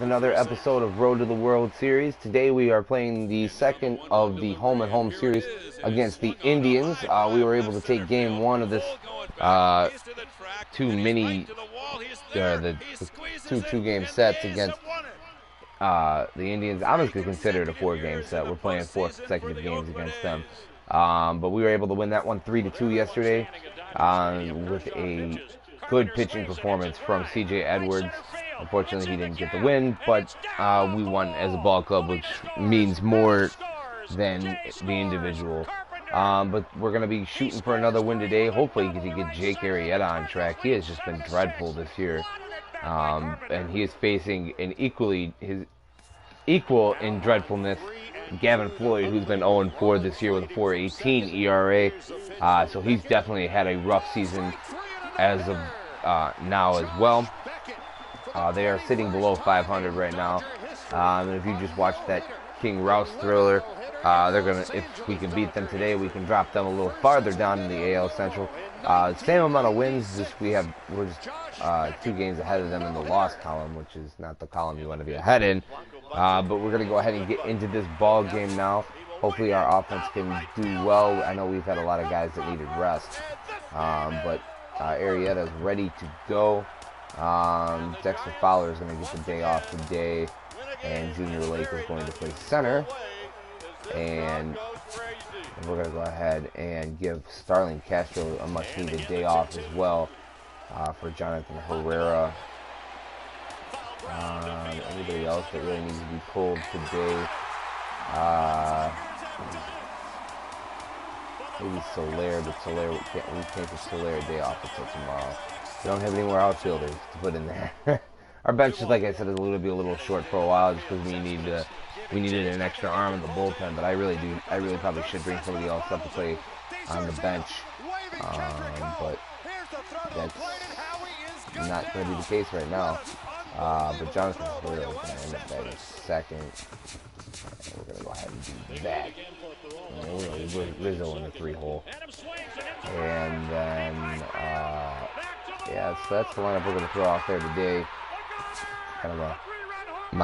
Another episode of Road to the World Series. Today we are playing the second of the home-and-home series against the Indians. We were able to take game one of this the two-game sets against the Indians. I'm just going to consider it a four-game set. We're playing four consecutive games against them. But we were able to win that one 3-2 yesterday with a good pitching performance from C.J. Edwards. Unfortunately, he didn't get the win, but we won as a ball club, which means more than the individual. But we're going to be shooting for another win today. Hopefully, to get Jake Arrieta on track. He has just been dreadful this year. And he is facing his equal in dreadfulness, Gavin Floyd, who's been 0-4 this year with a 4.18 ERA. So he's definitely had a rough season as of now as well. They are sitting below 500 right now. And if you just watch that King Rouse thriller, if we can beat them today, we can drop them a little farther down in the AL Central. Same amount of wins. We're just 2 games ahead of them in the loss column, which is not the column you want to be ahead in. But we're going to go ahead and get into this ball game now. Hopefully our offense can do well. I know we've had a lot of guys that needed rest. But Arrieta is ready to go. Dexter Fowler is going to get the day off today, and Junior Lake is going to play center. And we're going to go ahead and give Starling Castro a much-needed day off as well for Jonathan Herrera. Anybody else that really needs to be pulled today? Maybe Soler, but Soler, we can't give Soler a day off until tomorrow. We don't have any more outfielders to put in there. Our bench, like I said, is a little short for a while just because we needed an extra arm in the bullpen. But I really probably should bring somebody else up to play on the bench. But that's not going to be the case right now. But Jonathan Herrera is going to end up batting second. And we're going to go ahead and do that. We're Rizzo in the 3-hole. And then, yeah, so that's the lineup we're going to throw out there today. Kind of a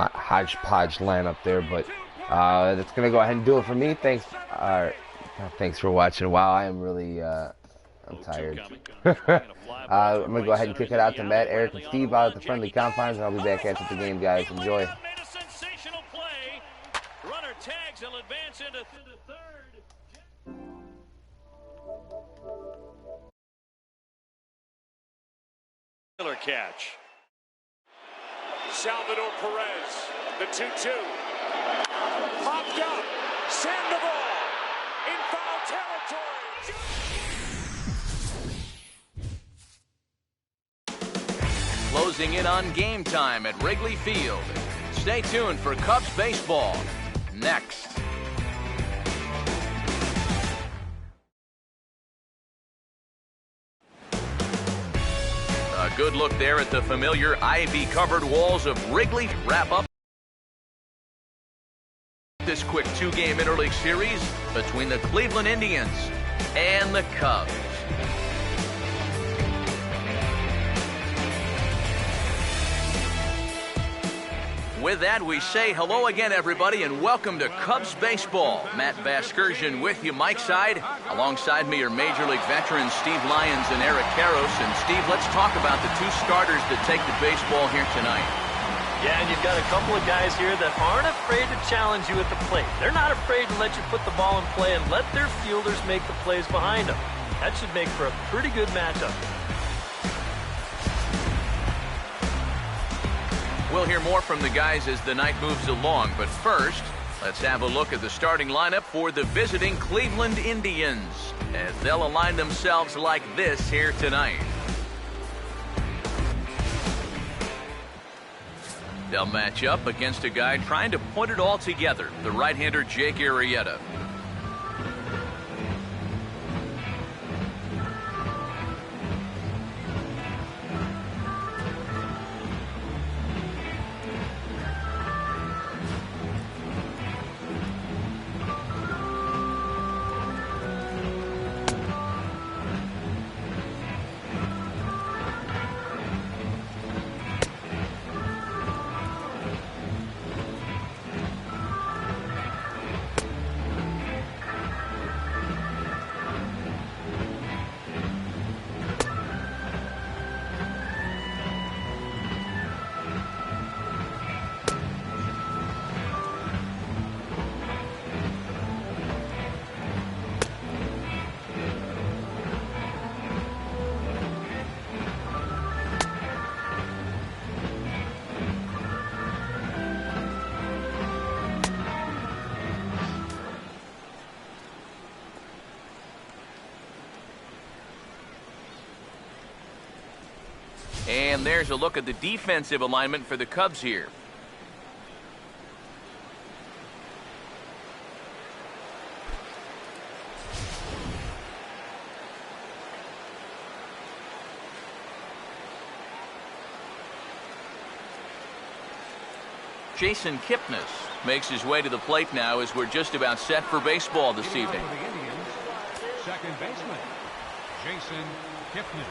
hodgepodge lineup there, but that's going to go ahead and do it for me. Thanks for watching. Wow, I am really, I'm tired. I'm going to go ahead and kick it out to Matt, Eric, and Steve out at the friendly confines, and I'll be back after the game, guys. Enjoy. Runner tags, he'll advance into third. Miller catch. Salvador Perez, the 2-2. Popped up. Sandoval in foul territory. Closing in on game time at Wrigley Field. Stay tuned for Cubs baseball next. A good look there at the familiar ivy-covered walls of Wrigley. Wrap up this quick 2-game interleague series between the Cleveland Indians and the Cubs. With that, we say hello again, everybody, and welcome to Cubs Baseball. Matt Vasgersian with you, Mike Side. Alongside me are Major League veterans Steve Lyons and Eric Karros. And Steve, let's talk about the 2 starters that take the baseball here tonight. Yeah, and you've got a couple of guys here that aren't afraid to challenge you at the plate. They're not afraid to let you put the ball in play and let their fielders make the plays behind them. That should make for a pretty good matchup. We'll hear more from the guys as the night moves along, but first, let's have a look at the starting lineup for the visiting Cleveland Indians as they'll align themselves like this here tonight. They'll match up against a guy trying to put it all together, the right-hander Jake Arrieta. And there's a look at the defensive alignment for the Cubs here. Jason Kipnis makes his way to the plate now as we're just about set for baseball this evening. Second baseman, Jason Kipnis.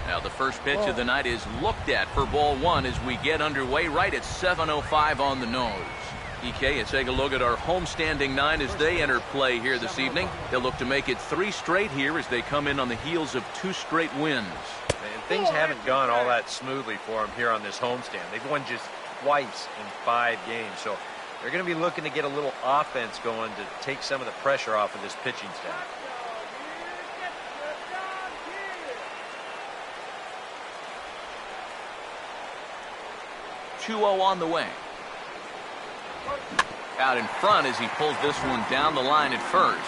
Now the first pitch of the night is looked at for ball one as we get underway right at 7:05 on the nose. EK, you take a look at our homestanding nine as they enter play here this evening. They'll look to make it 3 straight here as they come in on the heels of 2 straight wins. And things haven't gone all that smoothly for them here on this homestand. They've won just twice in 5 games, so they're going to be looking to get a little offense going to take some of the pressure off of this pitching staff. .2-0 on the way. Out in front as he pulls this one down the line at first,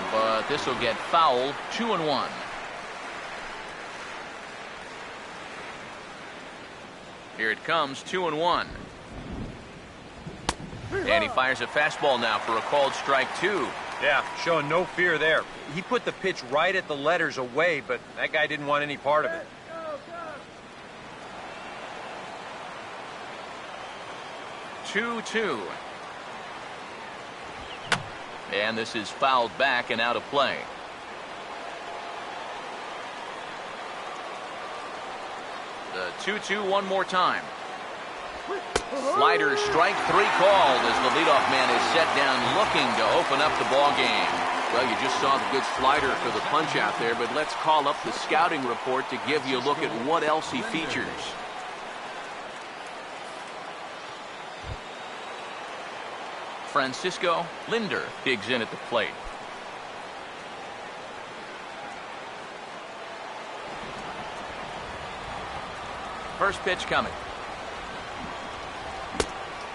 but this will get fouled. 2-1. Here it comes, 2-1. And he fires a fastball now for a called strike 2. Yeah, showing no fear there. He put the pitch right at the letters away, but that guy didn't want any part of it. Two. And this is fouled back and out of play. The 2-2 one more time. Slider strike 3 called as the leadoff man is set down looking to open up the ball game. Well, you just saw the good slider for the punch out there, but let's call up the scouting report to give you a look at what else he features. Francisco Linder digs in at the plate. First pitch coming.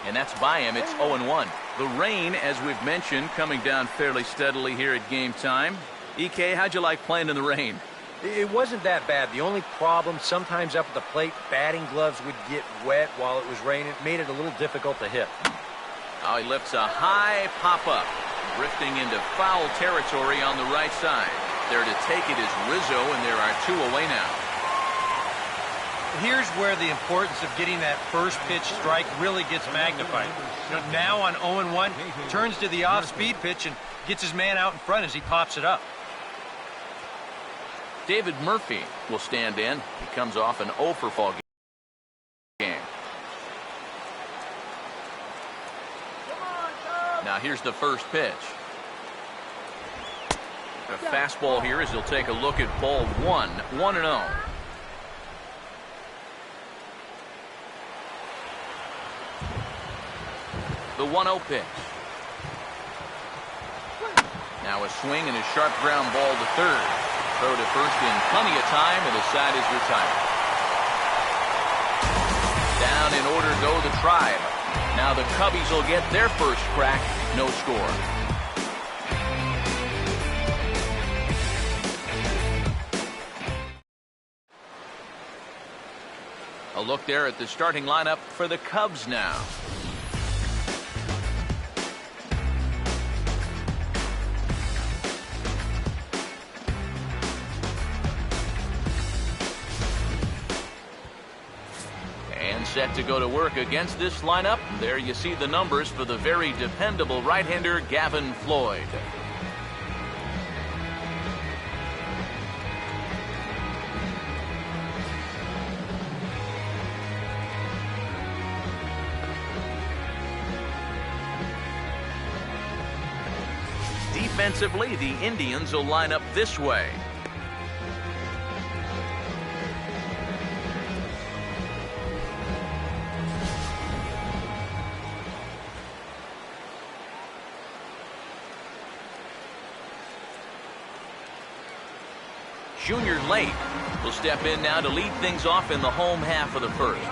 And that's by him. It's 0-1. The rain, as we've mentioned, coming down fairly steadily here at game time. EK, how'd you like playing in the rain? It wasn't that bad. The only problem, sometimes up at the plate, batting gloves would get wet while it was raining. It made it a little difficult to hit. Oh, he lifts a high pop-up, drifting into foul territory on the right side. There to take it is Rizzo, and there are 2 away now. Here's where the importance of getting that first pitch strike really gets magnified. You know, now on 0-1, turns to the off-speed pitch and gets his man out in front as he pops it up. David Murphy will stand in. He comes off an 0 for fall game. Now here's the first pitch. A fastball here as he'll take a look at ball 1. 1-0. The 1-0 pitch. Now a swing and a sharp ground ball to third. Throw to first in plenty of time, and the side is retired. Down in order go the Tribe. Now the Cubbies will get their first crack. No score. A look there at the starting lineup for the Cubs now. Set to go to work against this lineup. There you see the numbers for the very dependable right-hander Gavin Floyd. Defensively, the Indians will line up this way. Junior Lake will step in now to lead things off in the home half of the first.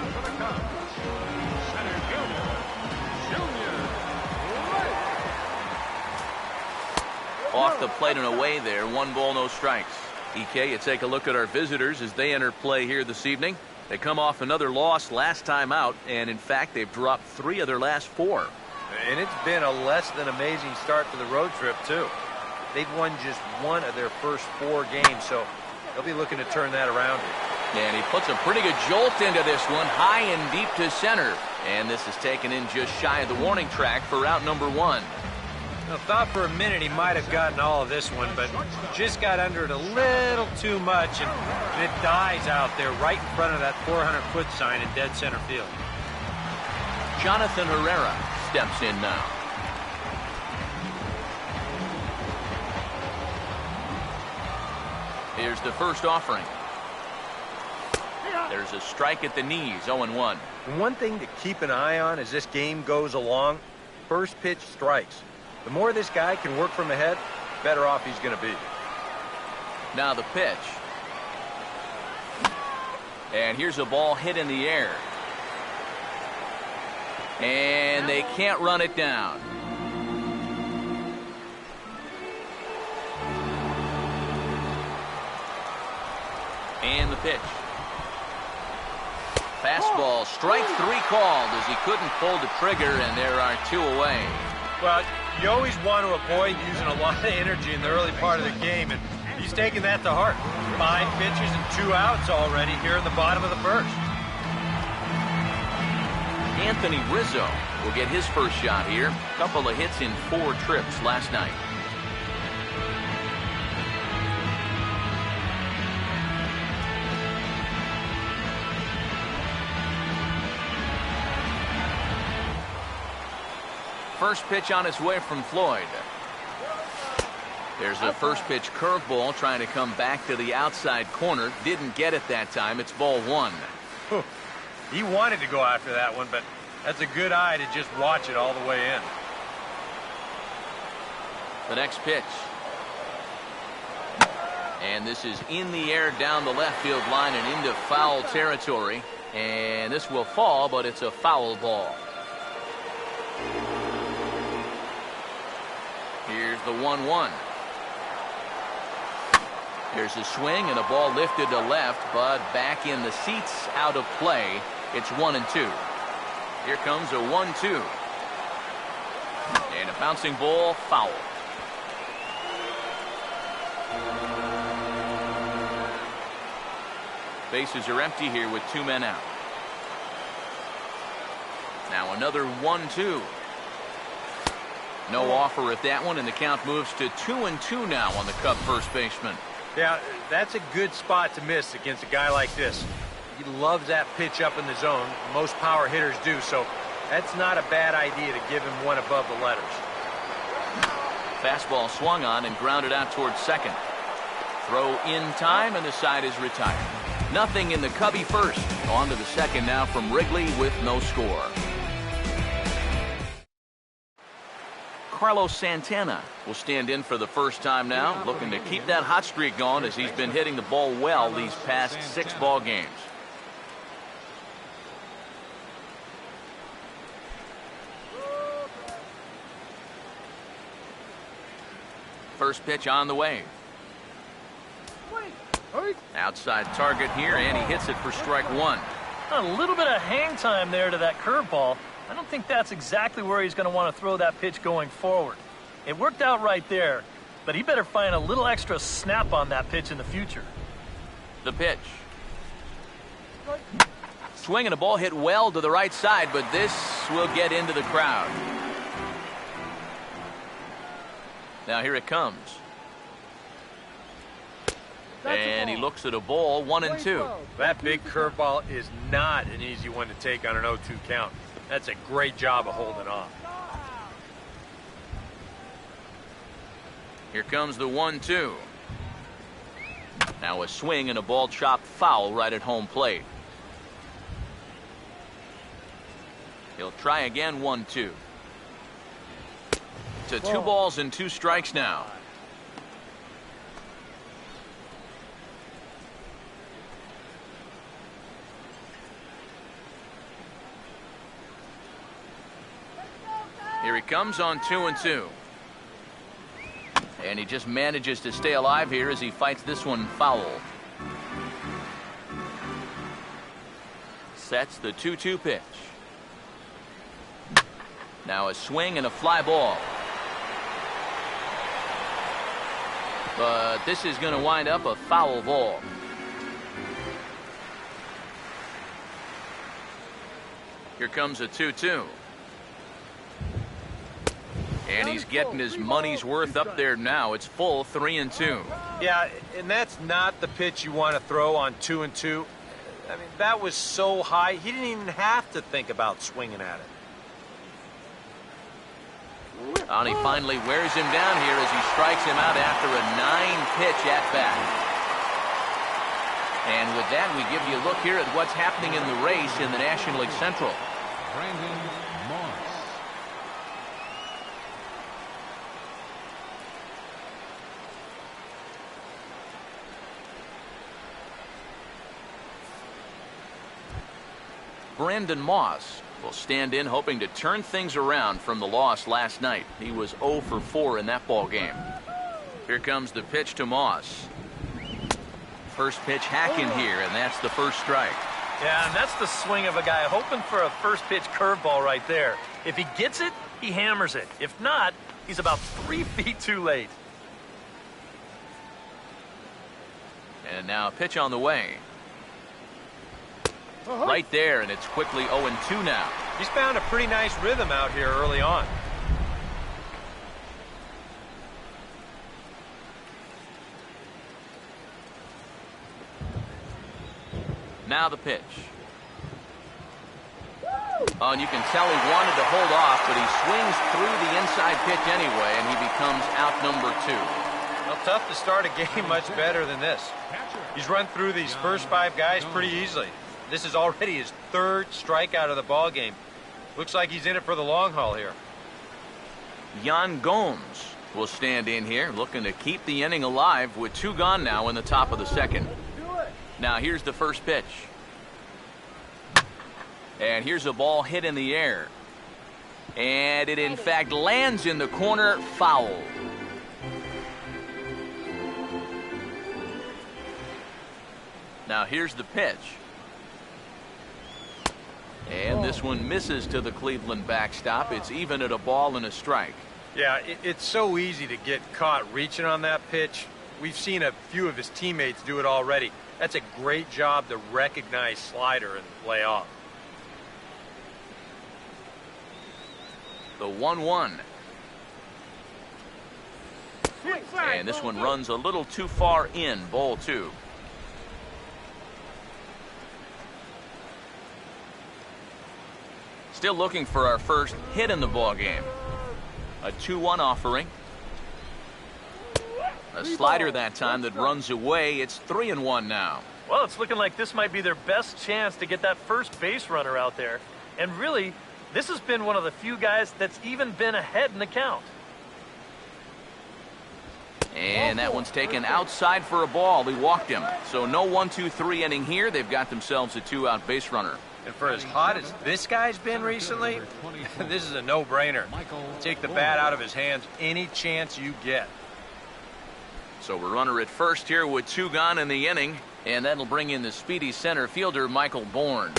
Off the plate and away there. 1 ball, no strikes. EK, you take a look at our visitors as they enter play here this evening. They come off another loss last time out, and in fact, they've dropped 3 of their last 4. And it's been a less than amazing start to the road trip, too. They've won just 1 of their first 4 games, so they'll be looking to turn that around here. And he puts a pretty good jolt into this one, high and deep to center. And this is taken in just shy of the warning track for out number 1. I thought for a minute he might have gotten all of this one, but just got under it a little too much, and it dies out there right in front of that 400-foot sign in dead center field. Jonathan Herrera steps in now. Here's the first offering. There's a strike at the knees, 0-1. One thing to keep an eye on as this game goes along, first pitch strikes. The more this guy can work from ahead, the better off he's going to be. Now the pitch. And here's a ball hit in the air. And they can't run it down. And the pitch. Fastball, strike 3 called as he couldn't pull the trigger, and there are 2 away. Well, you always want to avoid using a lot of energy in the early part of the game, and he's taking that to heart. 5 pitches and 2 outs already here in the bottom of the first. Anthony Rizzo will get his first shot here. A couple of hits in 4 trips last night. First pitch on its way from Floyd. There's a first pitch curveball trying to come back to the outside corner. Didn't get it that time. It's ball 1. He wanted to go after that one, but that's a good eye to just watch it all the way in. The next pitch. And this is in the air down the left field line and into foul territory. And this will fall, but it's a foul ball. Here's the 1-1. Here's a swing and a ball lifted to left, but back in the seats, out of play. It's 1-2. Here comes a 1-2. And a bouncing ball, foul. Bases are empty here with 2 men out. Now another 1-2. No offer at that one, and the count moves to 2-2 now on the Cub first baseman. Yeah, that's a good spot to miss against a guy like this. He loves that pitch up in the zone. Most power hitters do, so that's not a bad idea to give him one above the letters. Fastball swung on and grounded out towards second. Throw in time, and the side is retired. Nothing in the Cubby first. On to the second now from Wrigley with no score. Carlos Santana will stand in for the first time now, looking to keep that hot streak going as he's been hitting the ball well these past 6 ball games. First pitch on the way. Outside target here, and he hits it for strike 1. A little bit of hang time there to that curveball. I don't think that's exactly where he's going to want to throw that pitch going forward. It worked out right there, but he better find a little extra snap on that pitch in the future. The pitch. Swing and a ball hit well to the right side, but this will get into the crowd. Now here it comes. And he looks at a ball, 1-2. That big curveball is not an easy one to take on an 0-2 count. That's a great job of holding off. Here comes the 1-2. Now a swing and a ball chopped foul right at home plate. He'll try again, 1-2. To 2 balls and 2 strikes now. Here he comes on 2-2. And he just manages to stay alive here as he fights this one foul. Sets the 2-2 pitch. Now a swing and a fly ball. But this is going to wind up a foul ball. Here comes a 2-2. And he's getting his money's worth up there now. It's full 3-2. Yeah, and that's not the pitch you want to throw on 2-2. I mean, that was so high, he didn't even have to think about swinging at it. And he finally wears him down here as he strikes him out after a 9-pitch at-bat. And with that, we give you a look here at what's happening in the race in the National League Central. Brandon Moss. Brandon Moss will stand in hoping to turn things around from the loss last night. He was 0 for 4 in that ball game. Here comes the pitch to Moss. First pitch hacking here, and that's the first strike. Yeah, and that's the swing of a guy hoping for a first pitch curveball right there. If he gets it, he hammers it. If not, he's about 3 feet too late. And now a pitch on the way. Right there, and it's quickly 0-2 now. He's found a pretty nice rhythm out here early on. Now the pitch. Oh, and you can tell he wanted to hold off, but he swings through the inside pitch anyway, and he becomes out number 2. Well, tough to start a game much better than this. He's run through these first 5 guys pretty easily. This is already his 3rd strikeout of the ball game. Looks like he's in it for the long haul here. Yan Gomes will stand in here looking to keep the inning alive with 2 gone now in the top of the 2nd. Now here's the first pitch. And here's a ball hit in the air. And it in fact lands in the corner, foul. Now here's the pitch. And this one misses to the Cleveland backstop. It's even at a ball and a strike. Yeah, it's so easy to get caught reaching on that pitch. We've seen a few of his teammates do it already. That's a great job to recognize slider and lay off. The 1-1. And this one runs a little too far in, ball 2. Still looking for our first hit in the ball game. A 2-1 offering. A slider that time that runs away. It's 3-1 now. Well, it's looking like this might be their best chance to get that first base runner out there. And really, this has been one of the few guys that's even been ahead in the count. And that one's taken outside for a ball. He walked him. So no 1-2-3 inning here. They've got themselves a 2-out base runner. And for as hot as this guy's been recently, this is a no-brainer. Take the bat out of his hands any chance you get. So we're runner at first here with 2 gone in the inning. And that'll bring in the speedy center fielder, Michael Bourne.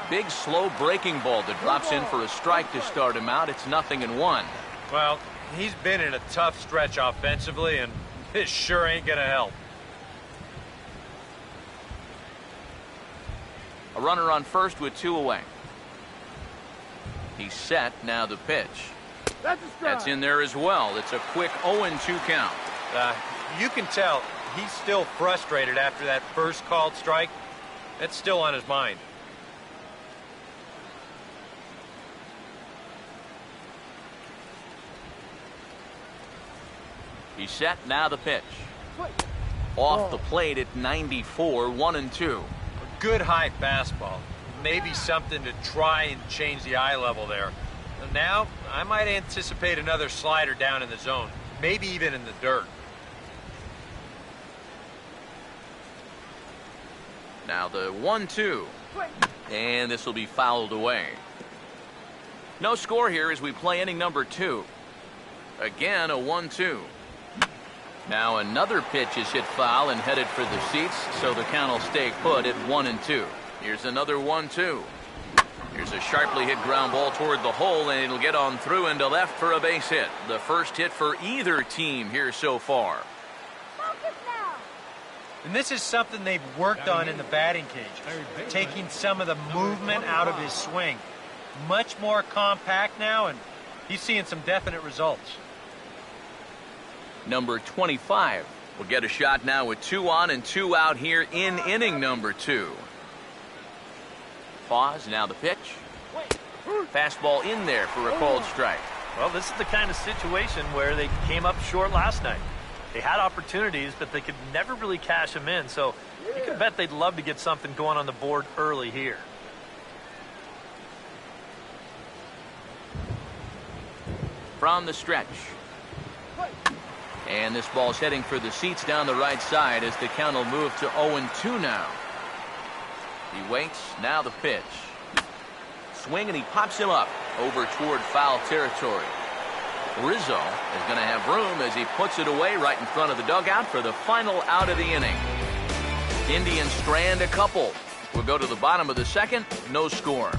Big, slow breaking ball that drops in for a strike to start him out. It's 0-1. Well, he's been in a tough stretch offensively, and this sure ain't going to help. A runner on first with 2 away. He's set. Now the pitch. That's in there as well. It's a quick 0-2 count. You can tell he's still frustrated after that first called strike. That's still on his mind. He's set. Now the pitch. Off the plate at 94, 1-2. A good high fastball. Maybe something to try and change the eye level there. And now, I might anticipate another slider down in the zone. Maybe even in the dirt. Now the 1-2. And this will be fouled away. No score here as we play inning number 2. Again, a 1-2. Now another pitch is hit foul and headed for the seats, so the count will stay put at 1-2. Here's another 1-2. Here's a sharply hit ground ball toward the hole, and it'll get on through into left for a base hit. The first hit for either team here so far. And this is something they've worked on in the batting cage, taking some of the movement out of his swing. Much more compact now, and he's seeing some definite results. Number 25 will get a shot now with 2 on and 2 out here in inning number 2. Pause, now the pitch. Fastball in there for a called strike. Well, this is the kind of situation where they came up short last night. They had opportunities, but they could never really cash them in, so you can bet they'd love to get something going on the board early here. From the stretch. And this ball's heading for the seats down the right side as the count will move to 0-2 now. He waits, now the pitch. Swing, and he pops him up over toward foul territory. Rizzo is going to have room as he puts it away right in front of the dugout for the final out of the inning. Indians strand a couple. We'll go to the bottom of the second, no score.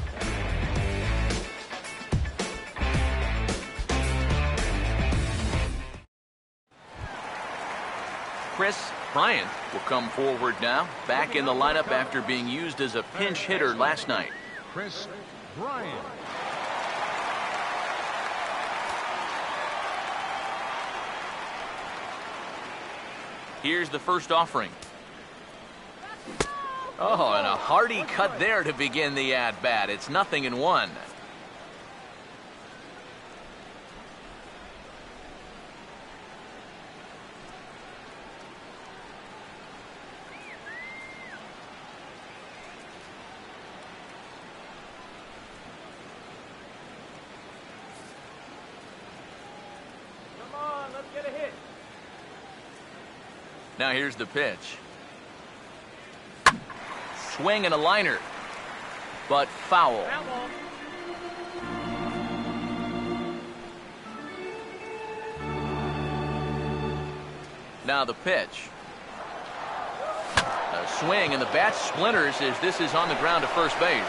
Chris Bryant will come forward now, back in the lineup after being used as a pinch hitter last night. Chris Bryant. Here's the first offering. Oh, and a hearty cut there to begin the at-bat. It's 0-1. Now here's the pitch. Swing and a liner, but foul. Now the pitch. A swing, and the bat splinters as this is on the ground to first base.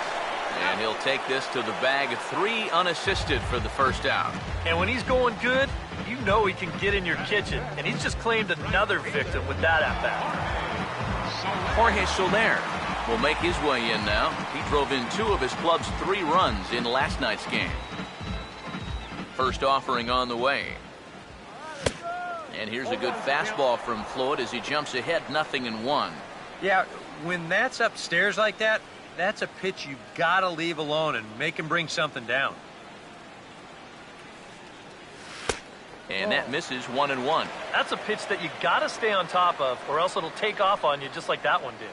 And he'll take this to the bag, 3 unassisted for the first out. And when he's going good, you know he can get in your kitchen. And he's just claimed another victim with that at-bat. Jorge Soler will make his way in now. He drove in 2 of his club's 3 runs in last night's game. First offering on the way. And here's a good fastball from Floyd as he jumps ahead, 0-1. Yeah, when that's upstairs like that, that's a pitch you've got to leave alone and make him bring something down. And that misses, 1-1. That's a pitch that you got to stay on top of, or else it'll take off on you just like that one did.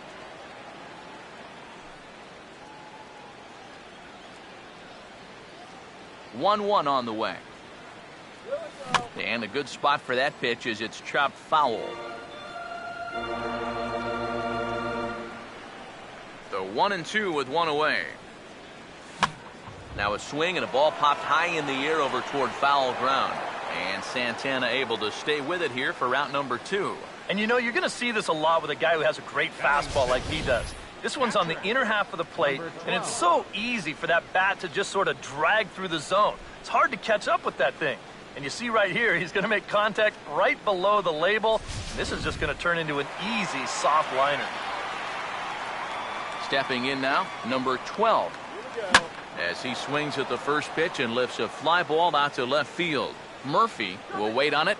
1-1 on the way. And a good spot for that pitch is it's chopped foul. So 1-2 with 1 away. Now a swing and a ball popped high in the air over toward foul ground. And Santana able to stay with it here for route number 2. And you know, you're going to see this a lot with a guy who has a great fastball like he does. This one's on the inner half of the plate, and it's so easy for that bat to just sort of drag through the zone. It's hard to catch up with that thing. And you see right here, he's going to make contact right below the label. This is just going to turn into an easy, soft liner. Stepping in now, number 12. As he swings at the first pitch and lifts a fly ball out to left field. Murphy will wait on it,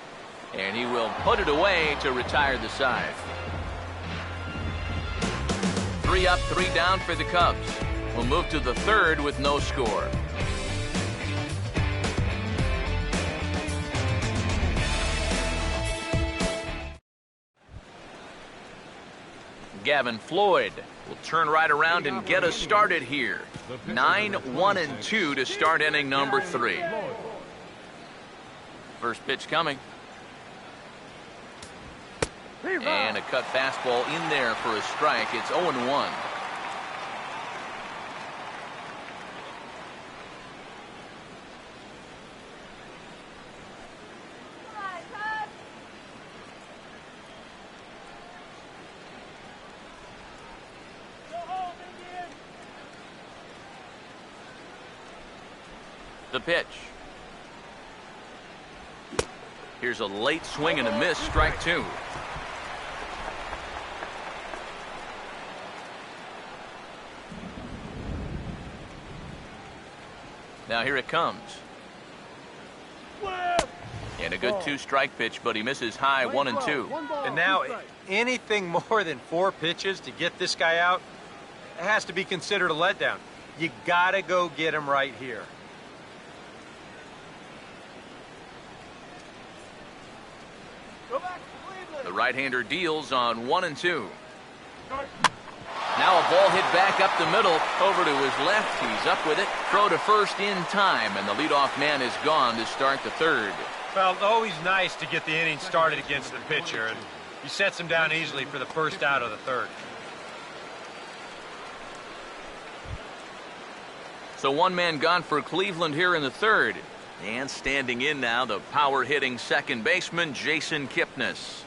and he will put it away to retire the side. 3 up, 3 down for the Cubs. We'll move to the third with no score. Gavin Floyd will turn right around and get us started here. 9-1-2 to start inning number 3. First pitch coming. And a cut fastball in there for a strike. It's 0-1. The pitch. Here's a late swing and a miss, strike 2. Now here it comes. And a good 2-strike pitch, but he misses high 1 and 2. And now anything more than 4 pitches to get this guy out, it has to be considered a letdown. You gotta go get him right here. The right-hander deals on 1 and 2. Now a ball hit back up the middle, over to his left. He's up with it. Throw to first in time, and the leadoff man is gone to start the 3rd. Well, always nice to get the inning started against the pitcher, and he sets him down easily for the first out of the 3rd. So 1 man gone for Cleveland here in the 3rd. And standing in now, the power-hitting second baseman, Jason Kipnis.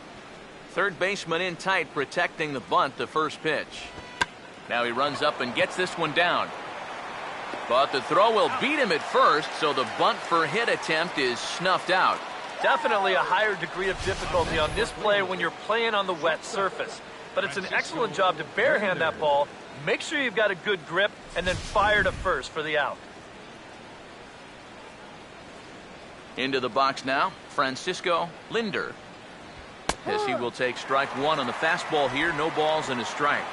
Third baseman in tight, protecting the bunt, the first pitch. Now he runs up and gets this one down. But the throw will beat him at first, so the bunt for hit attempt is snuffed out. Definitely a higher degree of difficulty on this play when you're playing on the wet surface. But it's an excellent job to barehand that ball, make sure you've got a good grip, and then fire to first for the out. Into the box now, Francisco Lindor. As he will take strike 1 on the fastball here, no balls and a strike.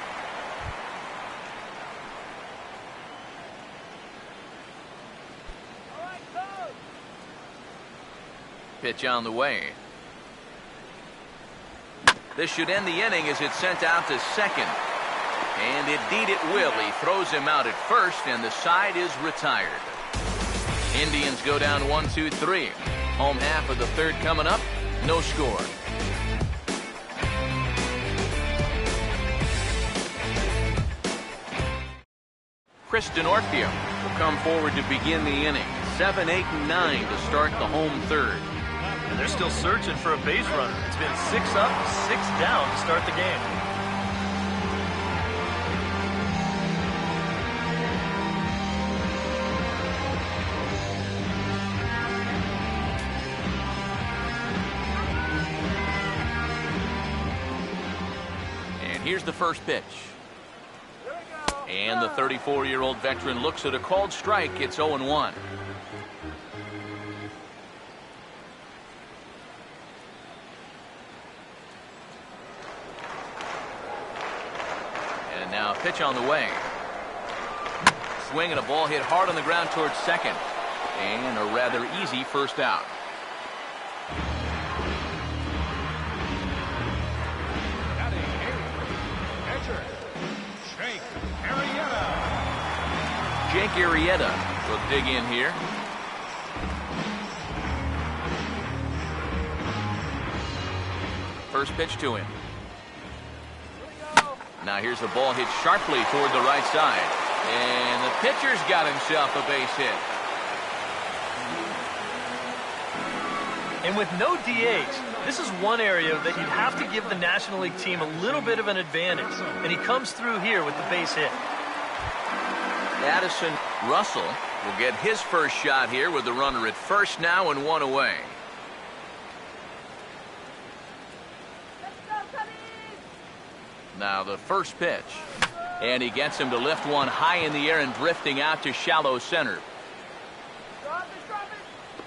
Pitch on the way. This should end the inning as it's sent out to second. And indeed it will. He throws him out at first, and the side is retired. Indians go down 1-2-3. Home half of the 3rd coming up. No score. Chris Denorfia will come forward to begin the inning. 7, 8, and 9 to start the home 3rd. And they're still searching for a base runner. It's been 6 up, 6 down to start the game. And here's the first pitch. And the 34-year-old veteran looks at a called strike. It's 0-1. And now a pitch on the way. Swing and a ball hit hard on the ground towards second. And a rather easy first out. Jake Arrieta will dig in here. First pitch to him. Now here's a ball hit sharply toward the right side. And the pitcher's got himself a base hit. And with no DH, this is one area that you'd have to give the National League team a little bit of an advantage. And he comes through here with the base hit. Addison Russell will get his first shot here with the runner at first now and 1 away. Now the first pitch. And he gets him to lift one high in the air and drifting out to shallow center.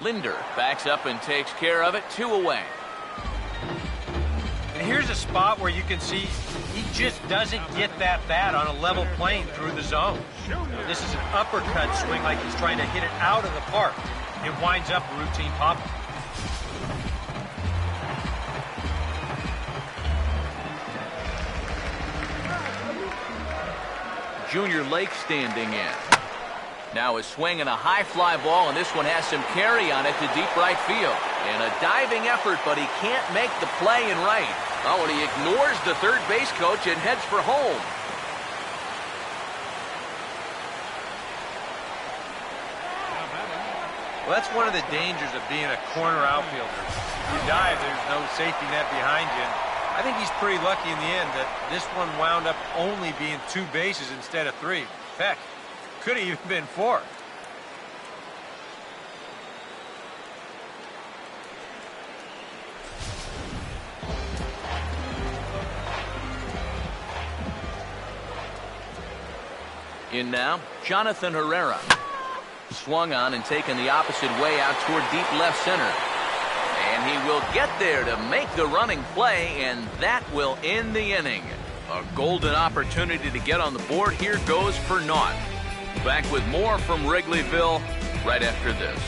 Lindor backs up and takes care of it. 2 away. And here's a spot where you can see he just doesn't get that bat on a level plane through the zone. This is an uppercut swing like he's trying to hit it out of the park. It winds up a routine pop. Junior Lake standing in. Now a swing and a high fly ball, and this one has some carry on it to deep right field. And a diving effort, but he can't make the play in right. Oh, and he ignores the third base coach and heads for home. Well, that's one of the dangers of being a corner outfielder. You dive, there's no safety net behind you. I think he's pretty lucky in the end that this one wound up only being 2 bases instead of 3. Heck, could have even been 4. In now, Jonathan Herrera. Swung on and taken the opposite way out toward deep left center. And he will get there to make the running play, and that will end the inning. A golden opportunity to get on the board here goes for naught. Back with more from Wrigleyville right after this.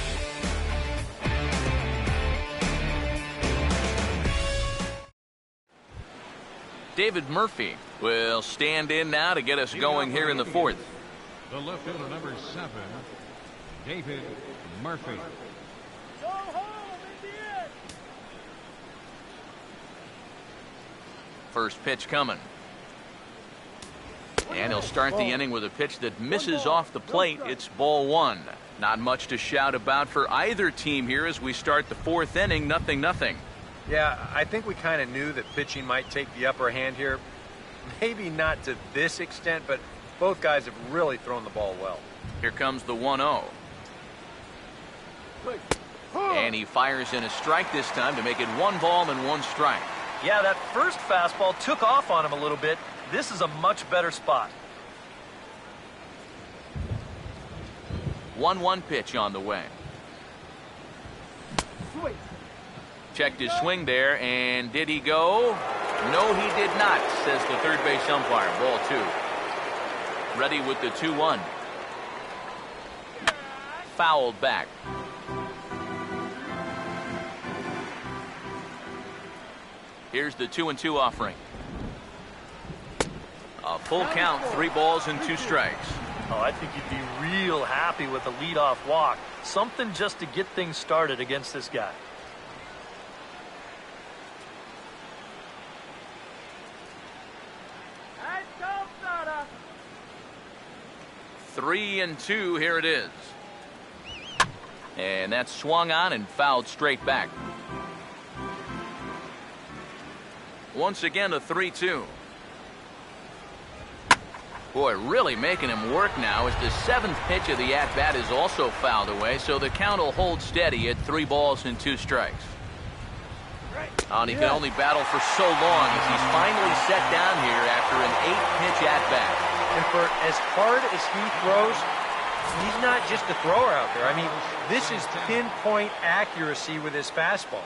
David Murphy will stand in now to get us going here in the fourth. The left fielder, number 7, David Murphy. First pitch coming. And he'll start the inning with a pitch that misses off the plate. It's ball 1. Not much to shout about for either team here as we start the fourth inning. 0-0. Yeah, I think we kind of knew that pitching might take the upper hand here. Maybe not to this extent, but both guys have really thrown the ball well. Here comes the 1-0. And he fires in a strike this time to make it 1 ball and 1 strike. Yeah, that first fastball took off on him a little bit. This is a much better spot. 1-1 pitch on the way. Checked his swing there, and did he go? No, he did not, says the third base umpire. Ball 2. Ready with the 2-1. Fouled back. Here's the 2-2 offering. A full count, 3 balls and 2 strikes. Oh, I think you'd be real happy with a leadoff walk. Something just to get things started against this guy. Three and 2, here it is. And that's swung on and fouled straight back. Once again, a 3-2. Boy, really making him work now as the 7th pitch of the at-bat is also fouled away, so the count will hold steady at 3 balls and 2 strikes. And he can only battle for so long as he's finally set down here after an 8-pitch at-bat. And for as hard as he throws, he's not just a thrower out there. I mean, this is pinpoint accuracy with his fastball.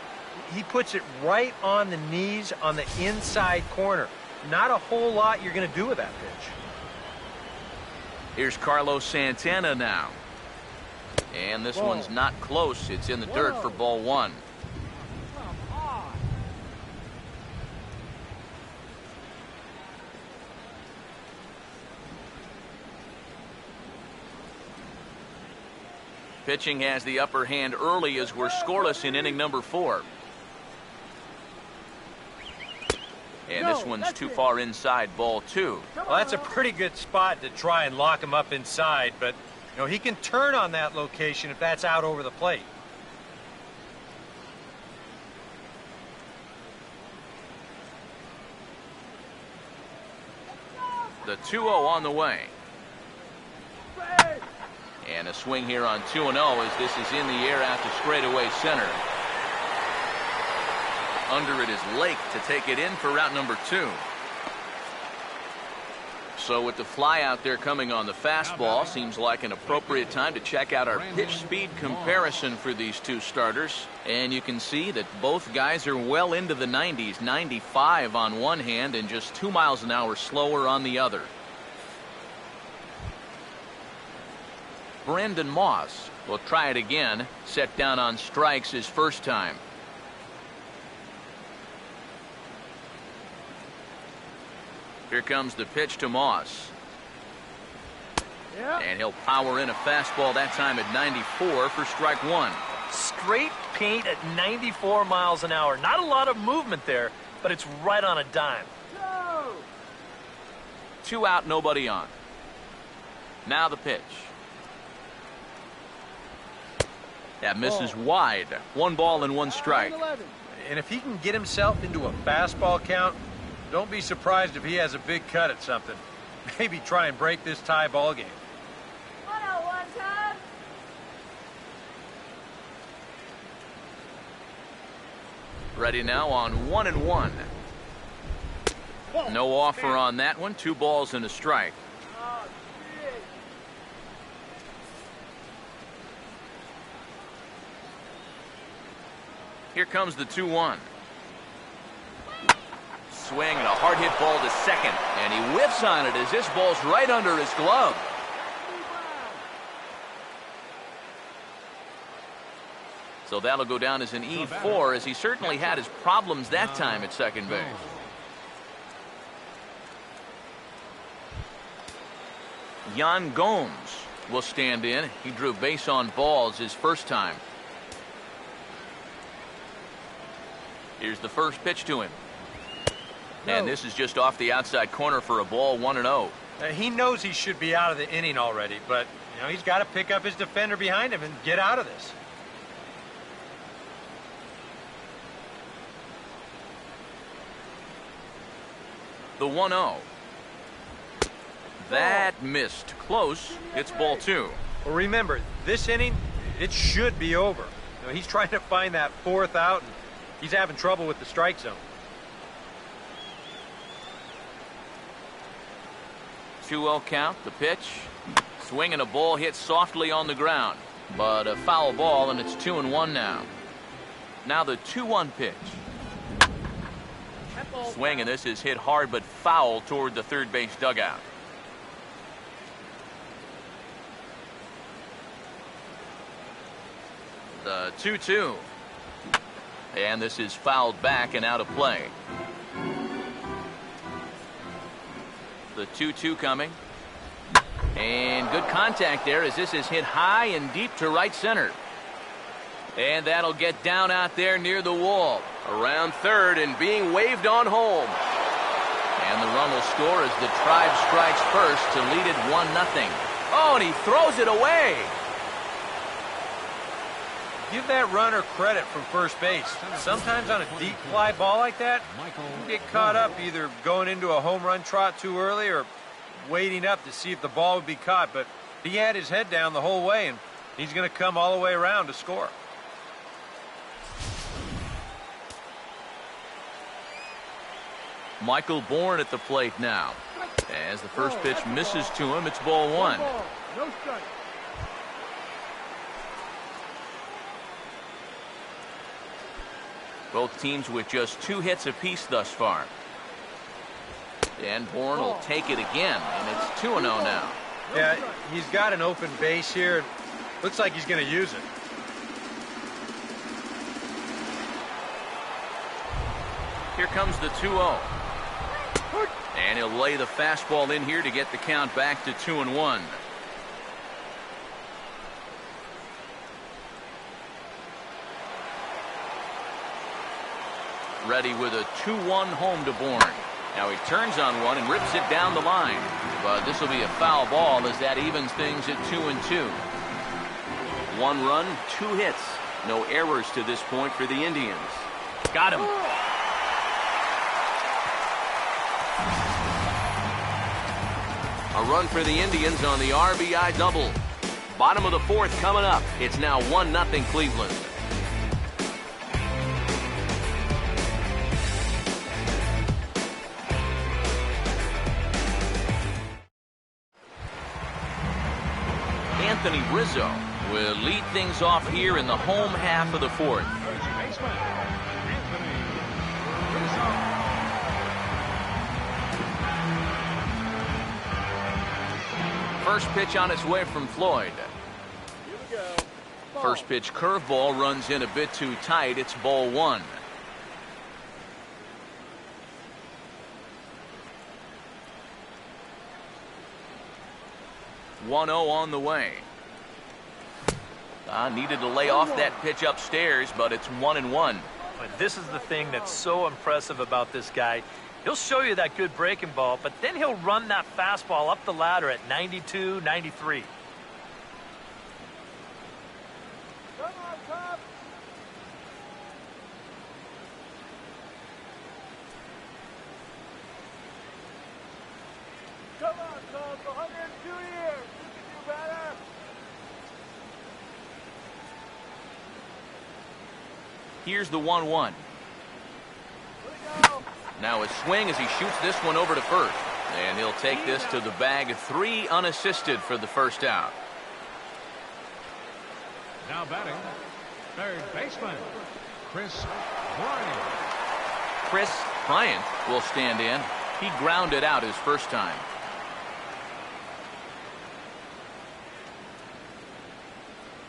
He puts it right on the knees on the inside corner. Not a whole lot you're going to do with that pitch. Here's Carlos Santana now. And this one's not close. It's in the dirt for ball 1. Pitching has the upper hand early as we're scoreless in inning number 4. And this one's too far inside, ball 2. Well, that's a pretty good spot to try and lock him up inside, but you know he can turn on that location if that's out over the plate. The 2-0 on the way. And a swing here on 2-0 as this is in the air out to straightaway center. Under it is Lake to take it in for route number 2. So with the fly out there coming on the fastball, seems like an appropriate time to check out our pitch speed comparison for these two starters. And you can see that both guys are well into the 90s, 95 on one hand and just 2 miles an hour slower on the other. Brandon Moss will try it again, set down on strikes his first time. Here comes the pitch to Moss. And he'll power in a fastball that time at 94 for strike 1. Straight paint at 94 miles an hour. Not a lot of movement there, but it's right on a dime. 2 out, nobody on. Now the pitch. That misses wide. 1 ball and 1 strike. And if he can get himself into a fastball count, don't be surprised if he has a big cut at something. Maybe try and break this tie ball game. Ready now on 1-1. No offer on that one. 2 balls and a strike. Here comes the 2-1. Swing and a hard hit ball to second, and he whiffs on it as this ball's right under his glove. So that'll go down as an E4, as he certainly had his problems that time at second base. Yan Gomes will stand in. He drew base on balls his first time. Here's the first pitch to him. And this is just off the outside corner for a ball, 1-0. He knows he should be out of the inning already, but he's got to pick up his defender behind him and get out of this. The 1-0. That missed. Close. It's ball 2. Well, remember, this inning, it should be over. He's trying to find that fourth out, and he's having trouble with the strike zone. 2-0 count. The pitch. Swing and a ball hit softly on the ground. But a foul ball, and it's 2-1 now. Now the 2-1 pitch. Swing, and this is hit hard but foul toward the third base dugout. The 2-2. And this is fouled back and out of play. The 2-2 coming. And good contact there as this is hit high and deep to right center. And that'll get down out there near the wall. Around third and being waved on home. And the run will score as the Tribe strikes first to lead it 1-0. Oh, and he throws it away. Give that runner credit from first base. Sometimes on a deep fly ball like that, you get caught up either going into a home run trot too early or waiting up to see if the ball would be caught. But he had his head down the whole way, and he's going to come all the way around to score. Michael Bourne at the plate now. As the first pitch misses to him, it's ball 1. No strike. Both teams with just 2 hits apiece thus far. And Bourne will take it again, and it's 2-0 now. Yeah, he's got an open base here. Looks like he's going to use it. Here comes the 2-0. And he'll lay the fastball in here to get the count back to 2-1. Ready with a 2-1 home to Bourne. Now he turns on one and rips it down the line. But this will be a foul ball as that evens things at 2-2. 1 run, 2 hits. No errors to this point for the Indians. Got him. A run for the Indians on the RBI double. Bottom of the 4th coming up. It's now 1-0 Cleveland. Anthony Rizzo will lead things off here in the home half of the 4th. First pitch on its way from Floyd. First pitch curveball runs in a bit too tight. It's ball 1. On the way. Needed to lay off that pitch upstairs, but it's 1-1. But this is the thing that's so impressive about this guy. He'll show you that good breaking ball, but then he'll run that fastball up the ladder at 92, 93. Come on, Cubs. Come on, Cubs. 102 years. You can do better. Here's the 1-1. Now a swing as he shoots this one over to first. And he'll take this to the bag. 3 unassisted for the first out. Now batting, third baseman, Chris Bryant. Chris Bryant will stand in. He grounded out his first time.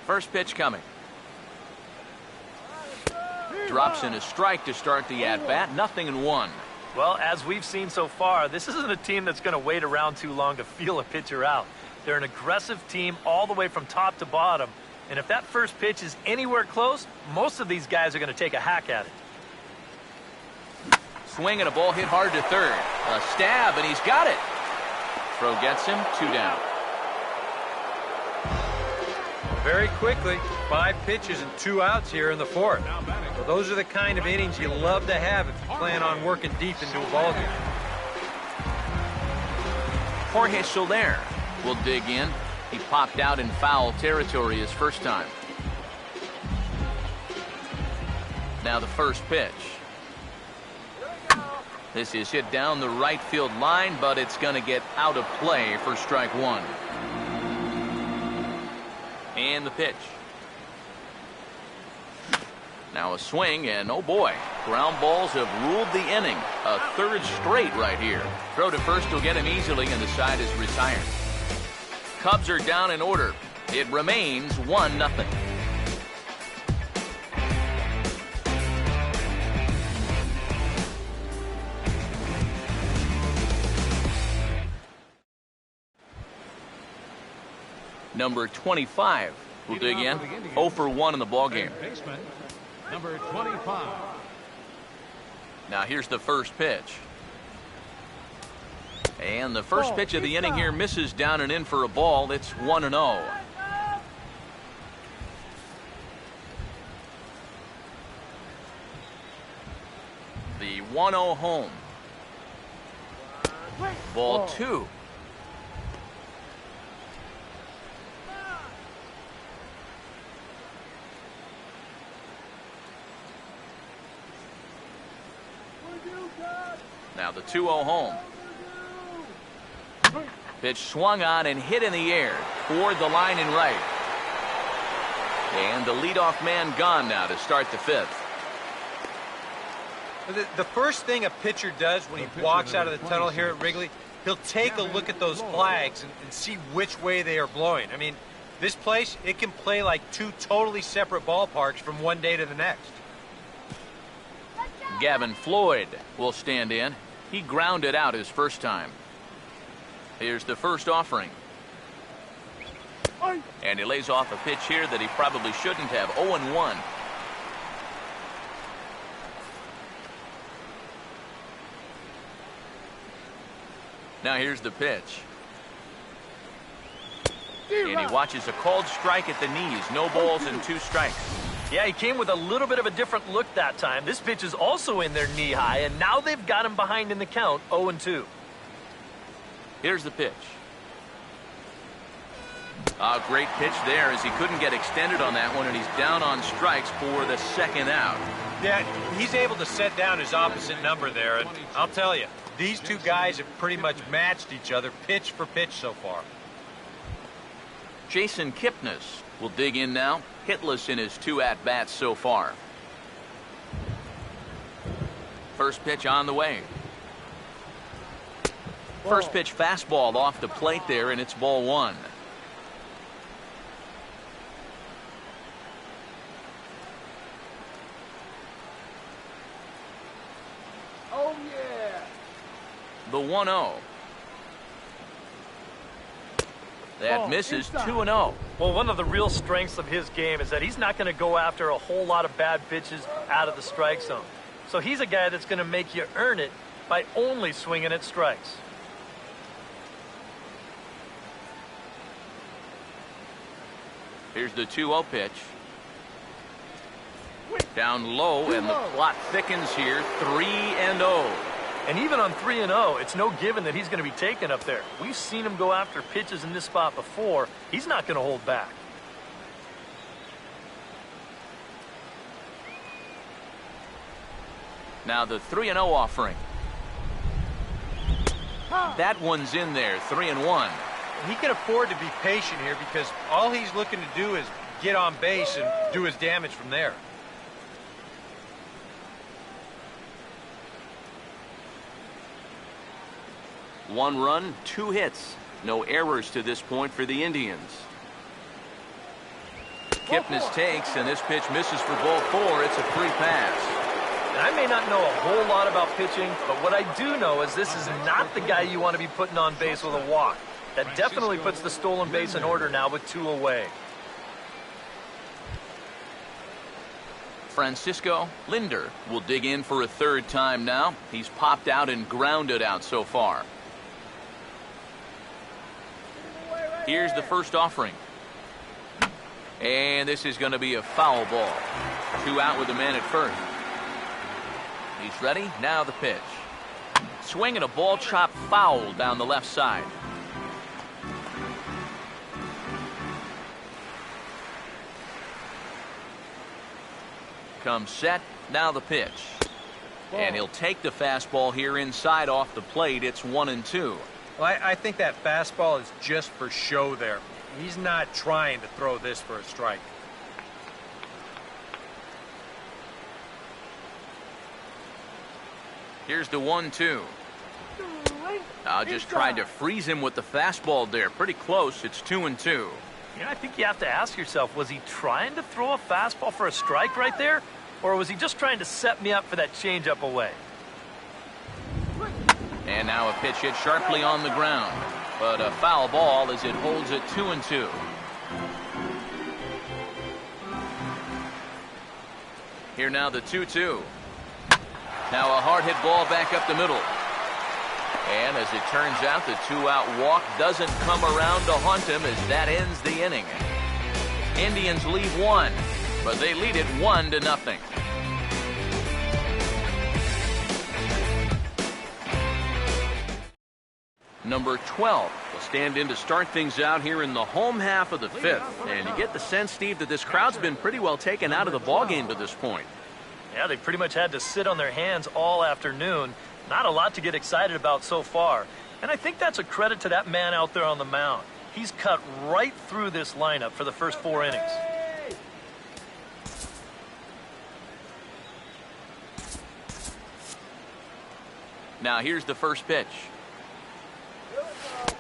First pitch coming. Drops in a strike to start the at-bat. 0-1. Well, as we've seen so far, this isn't a team that's going to wait around too long to feel a pitcher out. They're an aggressive team all the way from top to bottom. And if that first pitch is anywhere close, most of these guys are going to take a hack at it. Swing and a ball hit hard to third. A stab, and he's got it. Throw gets him, 2 down. Very quickly, 5 pitches and 2 outs here in the 4th. So those are the kind of innings you love to have if you plan on working deep into a ball game. Jorge Soler will dig in. He popped out in foul territory his first time. Now the first pitch. This is hit down the right field line, but it's going to get out of play for strike 1. And the pitch. Now a swing, and oh boy, ground balls have ruled the inning. A 3rd straight right here. Throw to first will get him easily, and the side is retired. Cubs are down in order. It remains 1-0. Number 25 will dig in. 0 for 1 in the ballgame. Baseman, number 25. Now here's the first pitch. And the first pitch of the inning here misses down and in for a ball. It's 1-0. The 1-0 home. Ball 2. Now the 2-0 home. Pitch swung on and hit in the air toward the line and right. And the leadoff man gone now to start the 5th. The first thing a pitcher does when he walks out of the tunnel here at Wrigley, he'll take a look at those flags and see which way they are blowing. I mean, this place, it can play like 2 totally separate ballparks from one day to the next. Gavin Floyd will stand in. He grounded out his first time. Here's the first offering. And he lays off a pitch here that he probably shouldn't have. 0-1. Now here's the pitch. And he watches a called strike at the knees. No balls and 2 strikes. Yeah, he came with a little bit of a different look that time. This pitch is also in there knee high, and now they've got him behind in the count, 0-2. Here's the pitch. A great pitch there as he couldn't get extended on that one, and he's down on strikes for the 2nd out. Yeah, he's able to set down his opposite number there, and I'll tell you, these 2 guys have pretty much matched each other pitch for pitch so far. Jason Kipnis will dig in now. Hitless in his 2 at-bats so far. First pitch on the way. First pitch fastball off the plate there, and it's ball 1. Oh, yeah. The 1-0. That misses. 2-0. Well, one of the real strengths of his game is that he's not going to go after a whole lot of bad pitches out of the strike zone. So he's a guy that's going to make you earn it by only swinging at strikes. Here's the 2-0 pitch. Down low, and the plot thickens here. 3-0. And even on 3-0, it's no given that he's going to be taken up there. We've seen him go after pitches in this spot before. He's not going to hold back. Now the 3-0 offering. That one's in there. 3-1. He can afford to be patient here because all he's looking to do is get on base and do his damage from there. 1 run, 2 hits. No errors to this point for the Indians. Kipnis takes, and this pitch misses for ball 4. It's a free pass. And I may not know a whole lot about pitching, but what I do know is this is not the guy you want to be putting on base with a walk. That definitely puts the stolen base in order now with 2 away. Francisco Lindor will dig in for a 3rd time now. He's popped out and grounded out so far. Here's the first offering. And this is going to be a foul ball. 2 out with the man at first. He's ready. Now the pitch. Swing and a ball chopped foul down the left side. Comes set. Now the pitch. And he'll take the fastball here inside off the plate. It's 1-2. Well, I think that fastball is just for show there. He's not trying to throw this for a strike. Here's the 1-2. Just tried to freeze him with the fastball there. Pretty close. It's 2-2. I think you have to ask yourself, was he trying to throw a fastball for a strike right there? Or was he just trying to set me up for that changeup away? And now a pitch hit sharply on the ground. But a foul ball as it holds at 2-2. Here now the 2-2. Now a hard hit ball back up the middle. And as it turns out, the 2-out walk doesn't come around to haunt him as that ends the inning. Indians lead 1, but they lead it 1-0. Number 12 will stand in to start things out here in the home half of the 5th. And you get the sense, Steve, that this crowd's been pretty well taken out of the ballgame to this point. Yeah, they pretty much had to sit on their hands all afternoon. Not a lot to get excited about so far. And I think that's a credit to that man out there on the mound. He's cut right through this lineup for the first 4 innings. Now here's the first pitch.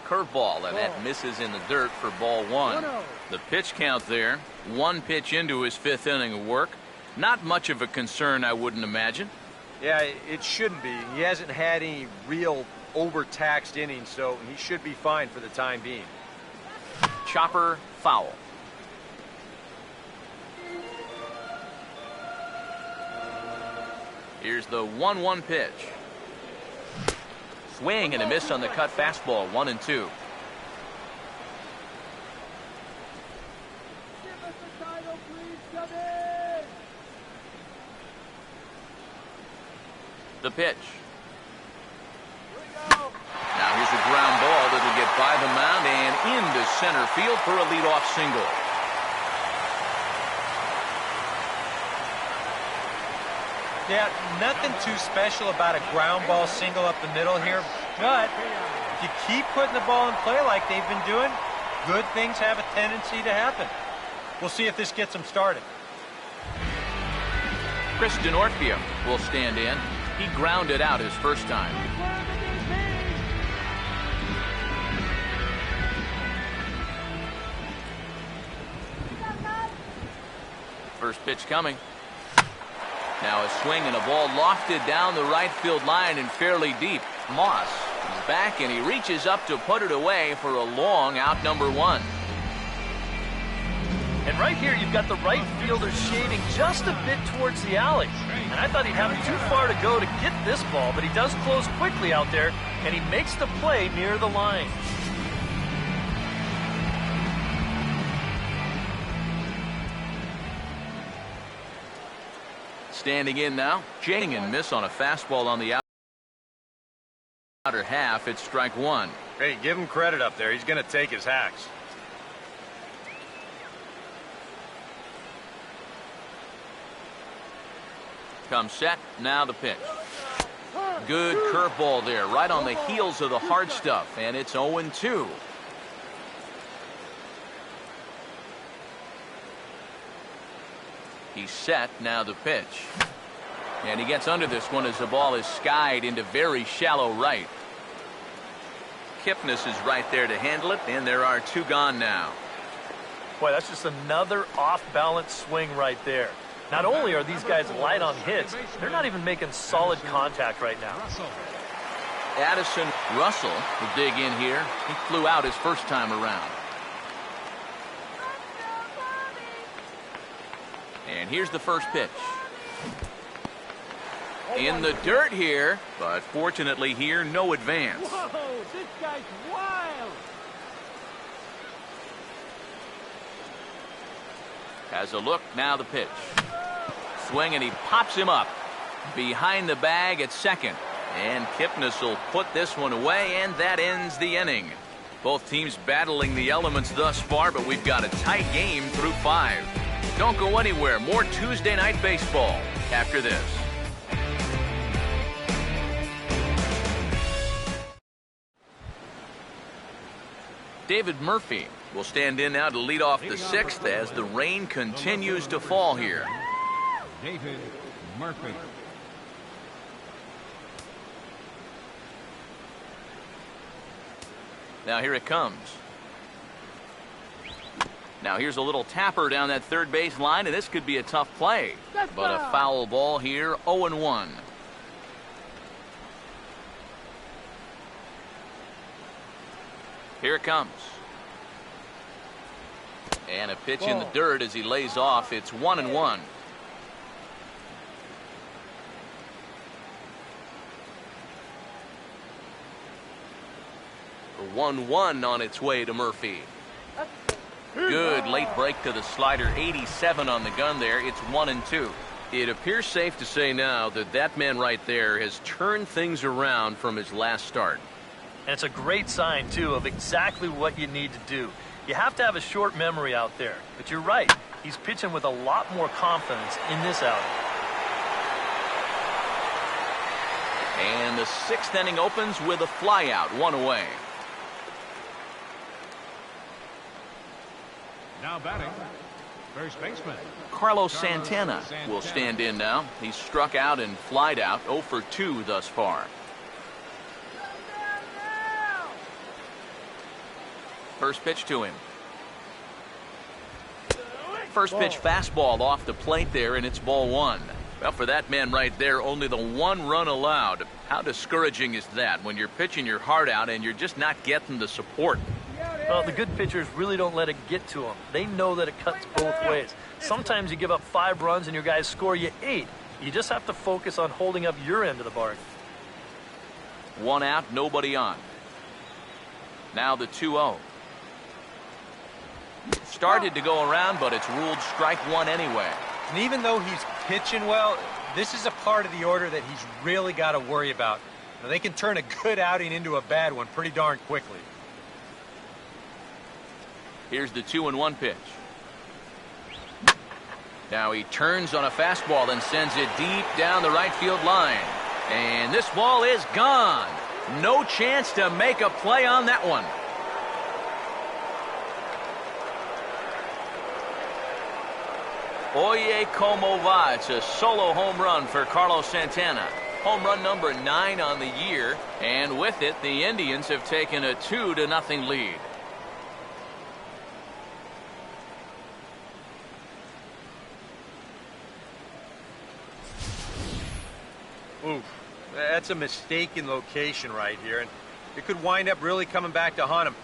Curveball, and that misses in the dirt for ball 1. The pitch count there. 1 pitch into his 5th inning of work. Not much of a concern, I wouldn't imagine. Yeah, it shouldn't be. He hasn't had any real overtaxed innings, so he should be fine for the time being. Chopper, foul. Here's the 1-1 pitch. Swing and a miss on the cut fastball. 1-2. The pitch. Now here's a ground ball that'll get by the mound and into center field for a leadoff single. Yeah, nothing too special about a ground ball single up the middle here, but if you keep putting the ball in play like they've been doing, good things have a tendency to happen. We'll see if this gets them started. Chris Denorfia will stand in. He grounded out his first time. First pitch coming. Now a swing and a ball lofted down the right field line and fairly deep. Moss is back and he reaches up to put it away for a long out, number 1. And right here, you've got the right fielder shading just a bit towards the alley. And I thought he'd have too far to go to get this ball, but he does close quickly out there, and he makes the play near the line. Standing in now, and miss on a fastball on the outer half. It's strike 1. Hey, give him credit up there. He's going to take his hacks. Comes set. Now the pitch. Good curveball there, right on the heels of the hard stuff, and it's 0-2. He's set. Now the pitch. And he gets under this one as the ball is skied into very shallow right. Kipnis is right there to handle it, and there are 2 gone now. Boy, that's just another off-balance swing right there. Not only are these guys light on hits, they're not even making solid contact right now. Addison Russell will dig in here. He flew out his first time around. And here's the first pitch. In the dirt here, but fortunately here, no advance. Whoa, this guy's wild. Has a look, now the pitch. Swing, and he pops him up. Behind the bag at second. And Kipnis will put this one away, and that ends the inning. Both teams battling the elements thus far, but we've got a tight game through 5. Don't go anywhere. More Tuesday Night Baseball after this. David Murphy will stand in now to lead off the 6th as the rain continues to fall here. David Murphy. Now here it comes. Now here's a little tapper down that third base line, and this could be a tough play. But a foul ball here, 0-1. Here it comes. And a pitch in the dirt as he lays off. It's 1-1. The 1-1 on its way to Murphy. Good late break to the slider. 87 on the gun there. It's 1-2. It appears safe to say now that that man right there has turned things around from his last start. And it's a great sign, too, of exactly what you need to do. You have to have a short memory out there. But you're right. He's pitching with a lot more confidence in this outing. And the 6th inning opens with a flyout, 1 away. Now batting, first baseman Carlos Santana will stand in now. He's struck out and flied out, 0 for 2 thus far. First pitch to him. First pitch fastball off the plate there, and it's ball 1. Well, for that man right there, only the 1 run allowed. How discouraging is that when you're pitching your heart out and you're just not getting the support? Well, the good pitchers really don't let it get to them. They know that it cuts both ways. Sometimes you give up 5 runs and your guys score you 8. You just have to focus on holding up your end of the bargain. 1 out, nobody on. Now the 2-0. Started to go around, but it's ruled strike 1 anyway. And even though he's pitching well, this is a part of the order that he's really got to worry about. Now, they can turn a good outing into a bad one pretty darn quickly. Here's the 2-1 pitch. Now he turns on a fastball and sends it deep down the right field line. And this ball is gone. No chance to make a play on that one. Oye, como va. It's a solo home run for Carlos Santana. Home run number 9 on the year. And with it, the Indians have taken a 2-0 lead. Oof, that's a mistaken location right here, and it could wind up really coming back to haunt him.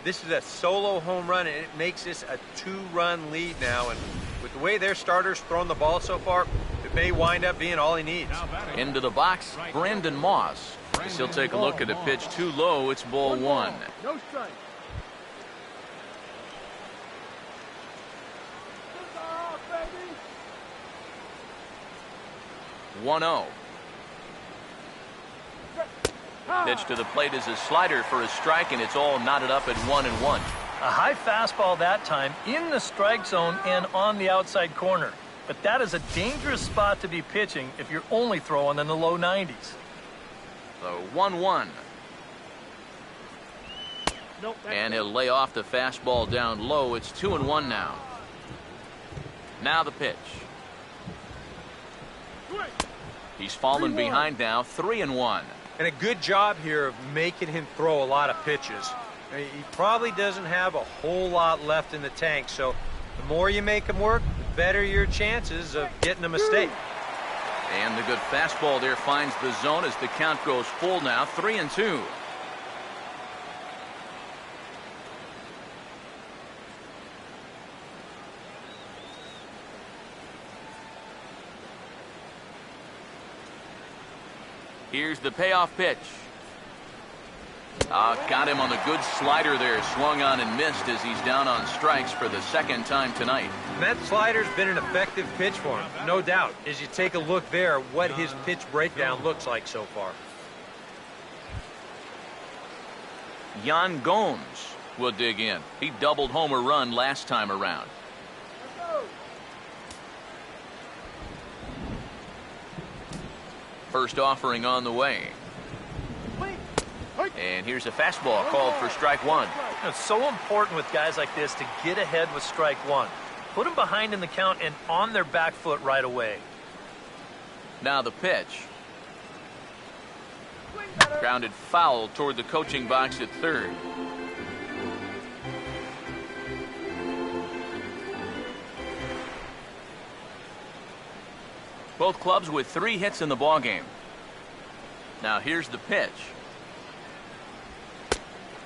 This is a solo home run, and it makes this a 2-run lead now, and with the way their starters thrown the ball so far, it may wind up being all he needs. Into the box, Brandon Moss. As he'll take a look at a pitch too low. It's ball 1. No strike. 1-0. Pitch to the plate is a slider for a strike, and it's all knotted up at 1-1. A high fastball that time in the strike zone and on the outside corner. But that is a dangerous spot to be pitching if you're only throwing in the low 90s. So 1-1. Nope, And he'll lay off the fastball down low. It's 2-1 now. Now the pitch. He's fallen behind now, 3-1. And a good job here of making him throw a lot of pitches. He probably doesn't have a whole lot left in the tank, so the more you make him work, the better your chances of getting a mistake. And the good fastball there finds the zone as the count goes full now, 3-2. Here's the payoff pitch. Got him on the good slider there. Swung on and missed as he's down on strikes for the second time tonight. And that slider's been an effective pitch for him, no doubt. As you take a look there, what his pitch breakdown looks like so far. Yan Gomes will dig in. He doubled home a run last time around. First offering on the way. And here's a fastball called for strike one. It's so important with guys like this to get ahead with strike one. Put them behind in the count and on their back foot right away. Now the pitch. Grounded foul toward the coaching box at third. Both clubs with 3 hits in the ballgame. Now here's the pitch.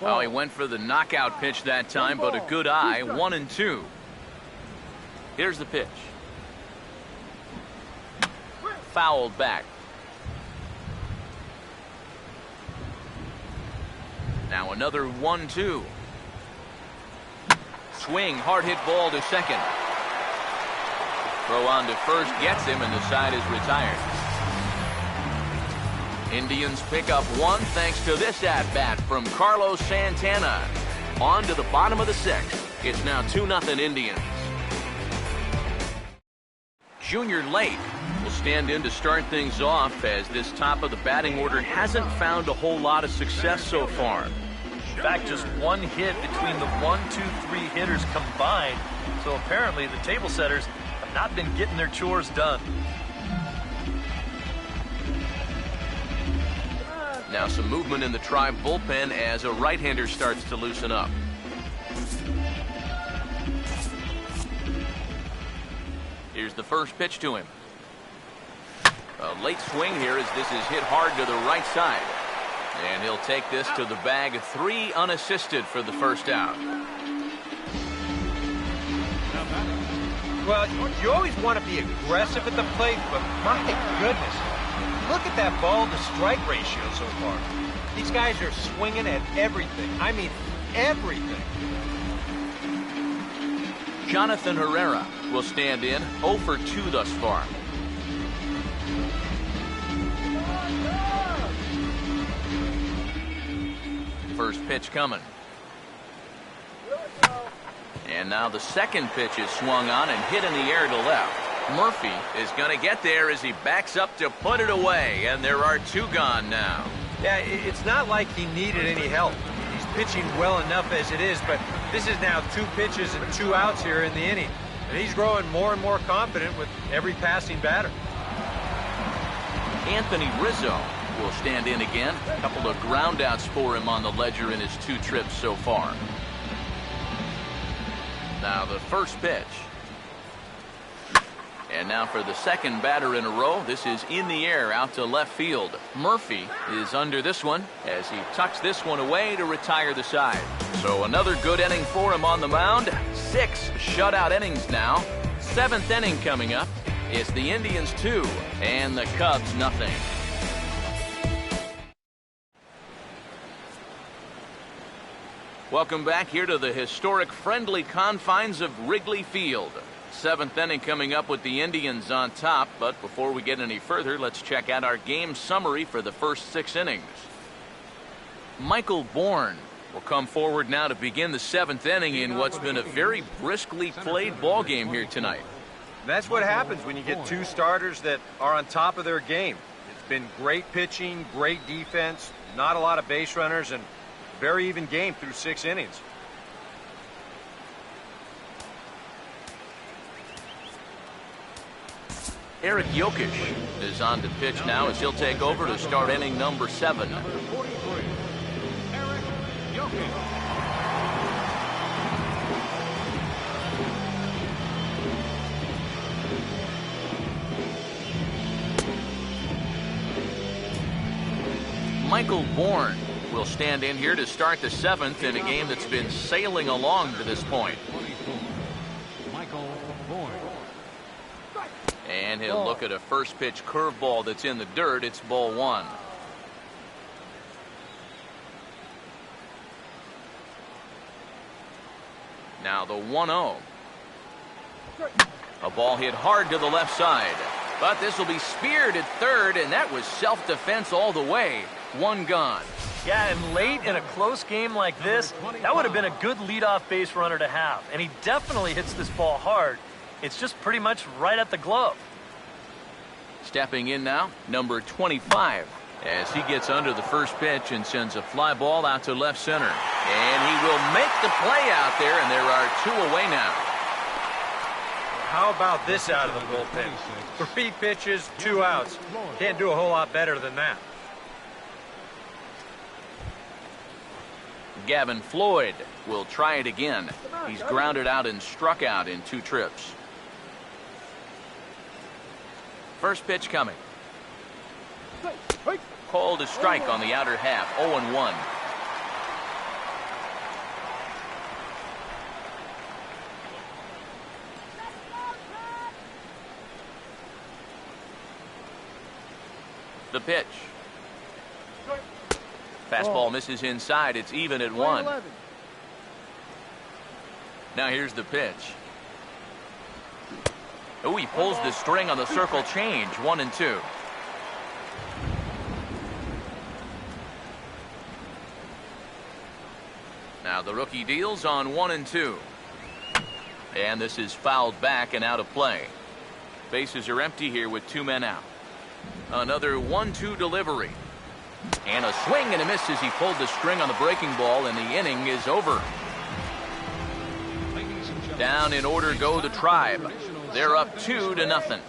Oh, he went for the knockout pitch that time, but a good eye, 1-2. Here's the pitch. Fouled back. Now another 1-2. Swing, hard hit ball to second. Throw on to first, gets him, and the side is retired. Indians pick up 1 thanks to this at-bat from Carlos Santana. On to the bottom of the 6th. It's now 2-0 Indians. Junior Lake will stand in to start things off as this top of the batting order hasn't found a whole lot of success so far. In fact, just 1 hit between the 1, 2, 3 hitters combined. So apparently the table setters have not been getting their chores done. Now some movement in the Tribe bullpen as a right-hander starts to loosen up. Here's the first pitch to him. A late swing here as this is hit hard to the right side. And he'll take this to the bag, 3 unassisted for the first out. Well, you always want to be aggressive at the plate, but my goodness, look at that ball to strike ratio so far. These guys are swinging at everything. I mean, everything. Jonathan Herrera will stand in, 0 for 2 thus far. First pitch coming. And now the second pitch is swung on and hit in the air to left. Murphy is going to get there as he backs up to put it away, and there are 2 gone now. Yeah, it's not like he needed any help. He's pitching well enough as it is, but this is now 2 pitches and 2 outs here in the inning. And he's growing more and more confident with every passing batter. Anthony Rizzo will stand in again. A couple of groundouts for him on the ledger in his 2 trips so far. Now the first pitch. And now for the second batter in a row. This is in the air out to left field. Murphy is under this one as he tucks this one away to retire the side. So another good inning for him on the mound. 6 shutout innings now. 7th inning coming up. It's the Indians 2 and the Cubs nothing. Welcome back here to the historic friendly confines of Wrigley Field. 7th inning coming up with the Indians on top, but before we get any further, let's check out our game summary for the first 6 innings. Michael Bourne will come forward now to begin the 7th inning in what's been a very briskly played ball game here tonight. That's what happens when you get 2 starters that are on top of their game. It's been great pitching, great defense, not a lot of base runners, and very even game through 6 innings. Eric Jokic is on the pitch now as he'll take over to start inning number 7. Number 43, Eric Jokic. Michael Bourne will stand in here to start the 7th in a game that's been sailing along to this point. 24, Michael Bourne. And he'll look at a first pitch curveball that's in the dirt. It's ball 1. Now the 1-0. A ball hit hard to the left side. But this will be speared at third, and that was self-defense all the way. 1 gone. Yeah, and late in a close game like this, that would have been a good leadoff base runner to have. And he definitely hits this ball hard. It's just pretty much right at the glove. Stepping in now, number 25, as he gets under the first pitch and sends a fly ball out to left center. And he will make the play out there, and there are 2 away now. How about this out of the bullpen? 3 pitches, 2 outs. Can't do a whole lot better than that. Gavin Floyd will try it again. He's grounded out and struck out in 2 trips. First pitch coming. Called a strike on the outer half. 0-1. The pitch. Fastball misses inside. It's even at 1. Now here's the pitch. Oh, he pulls the string on the circle change. 1-2. Now the rookie deals on 1-2. And this is fouled back and out of play. Bases are empty here with 2 men out. Another 1-2 delivery. And a swing and a miss as he pulled the string on the breaking ball, and the inning is over. Down in order go the Tribe. They're up 2-0.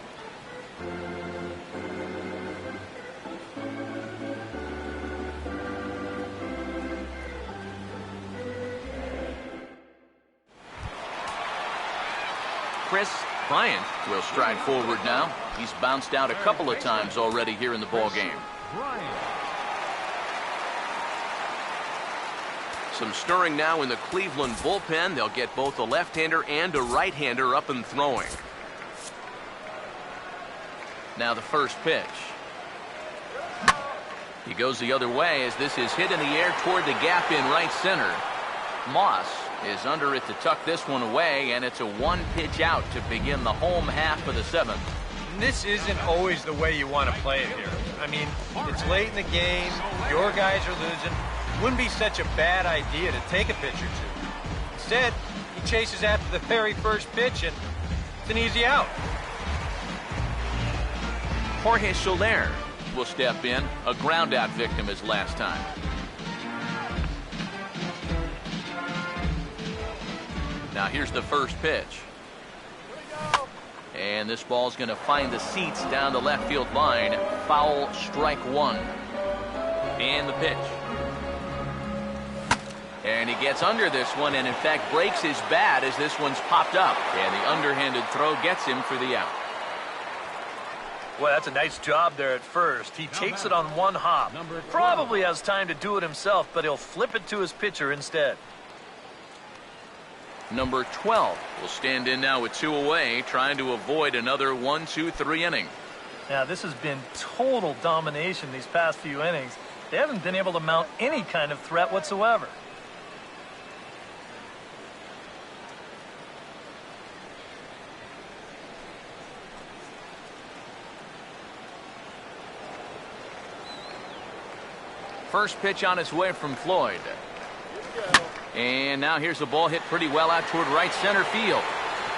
Chris Bryant will stride forward now. He's bounced out a couple of times already here in the ball game. Some stirring now in the Cleveland bullpen. They'll get both a left-hander and a right-hander up and throwing. Now the first pitch. He goes the other way as this is hit in the air toward the gap in right center. Moss is under it to tuck this one away, and it's a 1-pitch out to begin the home half of the 7th. This isn't always the way you want to play it here. I mean, it's late in the game. Your guys are losing. Wouldn't be such a bad idea to take a pitch or 2. Instead, he chases after the very first pitch, and it's an easy out. Jorge Soler will step in, a ground-out victim as last time. Now here's the first pitch. And this ball's going to find the seats down the left field line. Foul, strike 1. And the pitch. And he gets under this one and in fact breaks his bat as this one's popped up. And the underhanded throw gets him for the out. Well, that's a nice job there at first. He takes it on 1 hop. Probably has time to do it himself, but he'll flip it to his pitcher instead. Number 12 will stand in now with 2 away, trying to avoid another 1-2-3 inning. Now, this has been total domination these past few innings. They haven't been able to mount any kind of threat whatsoever. First pitch on its way from Floyd. And now here's a ball hit pretty well out toward right center field.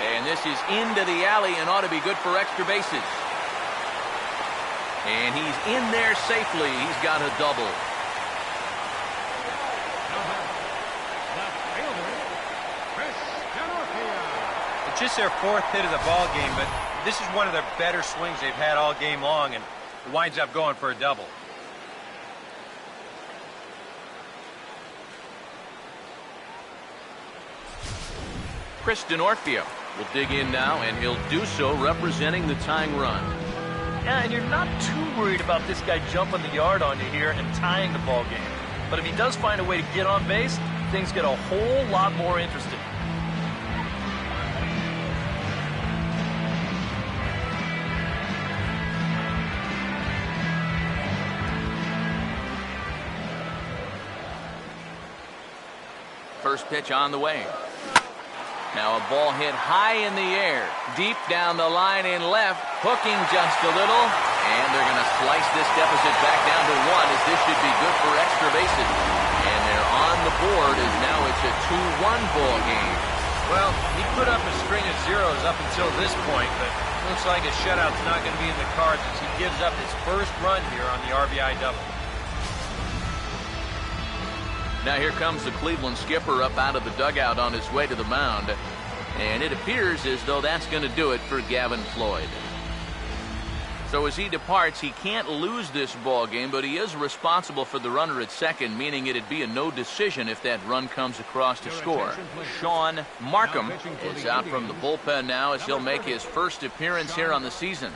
And this is into the alley and ought to be good for extra bases. And he's in there safely. He's got a double. It's just their 4th hit of the ball game, but this is one of their better swings they've had all game long, and it winds up going for a double. Chris D'Onofrio will dig in now, and he'll do so representing the tying run. Yeah, and you're not too worried about this guy jumping the yard on you here and tying the ball game. But if he does find a way to get on base, things get a whole lot more interesting. First pitch on the way. Now a ball hit high in the air, deep down the line in left, hooking just a little, and they're going to slice this deficit back down to 1, as this should be good for extra bases. And they're on the board as now it's a 2-1 ball game. Well, he put up a string of zeros up until this point, but looks like a shutout's not going to be in the cards as he gives up his first run here on the RBI double. Now here comes the Cleveland skipper up out of the dugout on his way to the mound. And it appears as though that's going to do it for Gavin Floyd. So as he departs, he can't lose this ball game, but he is responsible for the runner at second, meaning it'd be a no decision if that run comes across to score. Sean Markham is out from the bullpen now as he'll make his first appearance here on the season.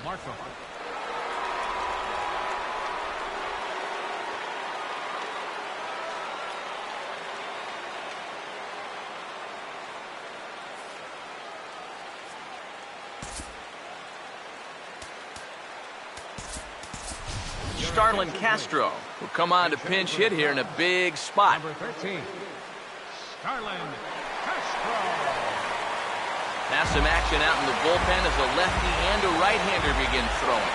Starlin Castro will come on to pinch hit here in a big spot. Number 13, Starlin Castro. Now some action out in the bullpen as a lefty and a right-hander begin throwing.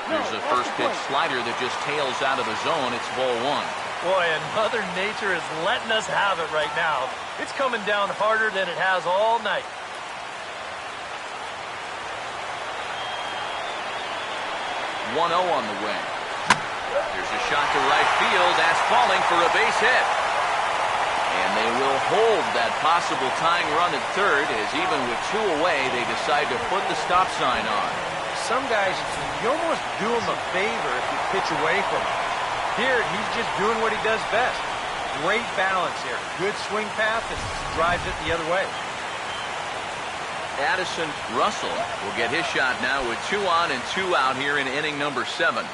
Here's a first pitch slider that just tails out of the zone. It's ball 1. Boy, and Mother Nature is letting us have it right now. It's coming down harder than it has all night. 1-0 on the way. There's a shot to right field. That's falling for a base hit. And they will hold that possible tying run at third, as even with 2 away, they decide to put the stop sign on. Some guys, you almost do him a favor if you pitch away from him. Here, he's just doing what he does best. Great balance here. Good swing path and drives it the other way. Addison Russell will get his shot now with 2 on and 2 out here in inning number 7.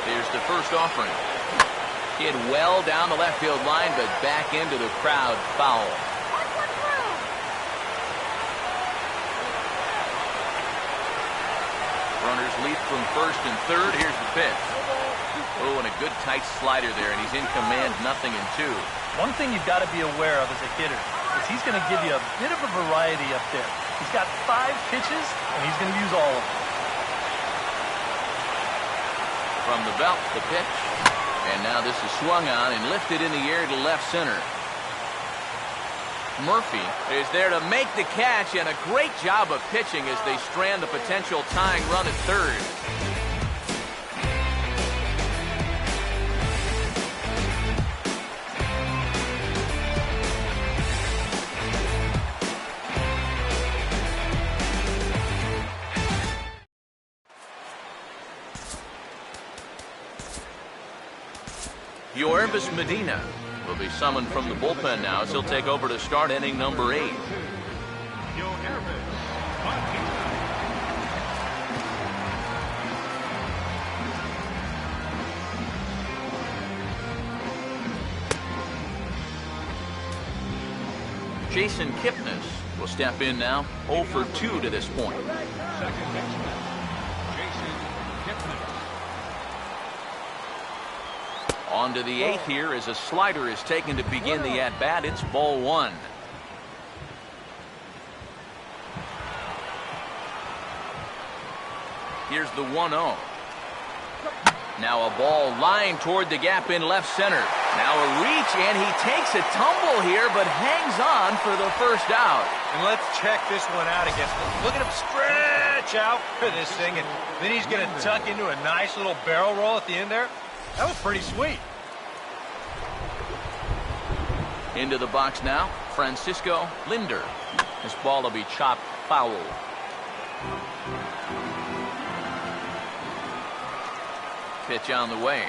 Here's the first offering. Hit well down the left field line, but back into the crowd, foul. Runners leap from first and third. Here's the pitch. Oh, and a good tight slider there, and he's in command, 0-2. One thing you've got to be aware of as a hitter is he's going to give you a bit of a variety up there. He's got 5 pitches, and he's going to use all of them. From the belt, the pitch. And now this is swung on and lifted in the air to left center. Murphy is there to make the catch, and a great job of pitching as they strand the potential tying run at third. Yorvis Medina will be summoned from the bullpen now as he'll take over to start inning number 8. Jason Kipnis will step in now, 0 for 2 to this point. Second baseman, Jason Kipnis. On to the 8th here as a slider is taken to begin the at-bat. It's ball 1. Here's the 1-0. Now a ball lined toward the gap in left center. Now a reach, and he takes a tumble here, but hangs on for the first out. And let's check this one out again. Look at him stretch out for this thing, and then he's going to tuck into a nice little barrel roll at the end there. That was pretty sweet. Into the box now, Francisco Lindor. This ball will be chopped foul. Pitch on the way.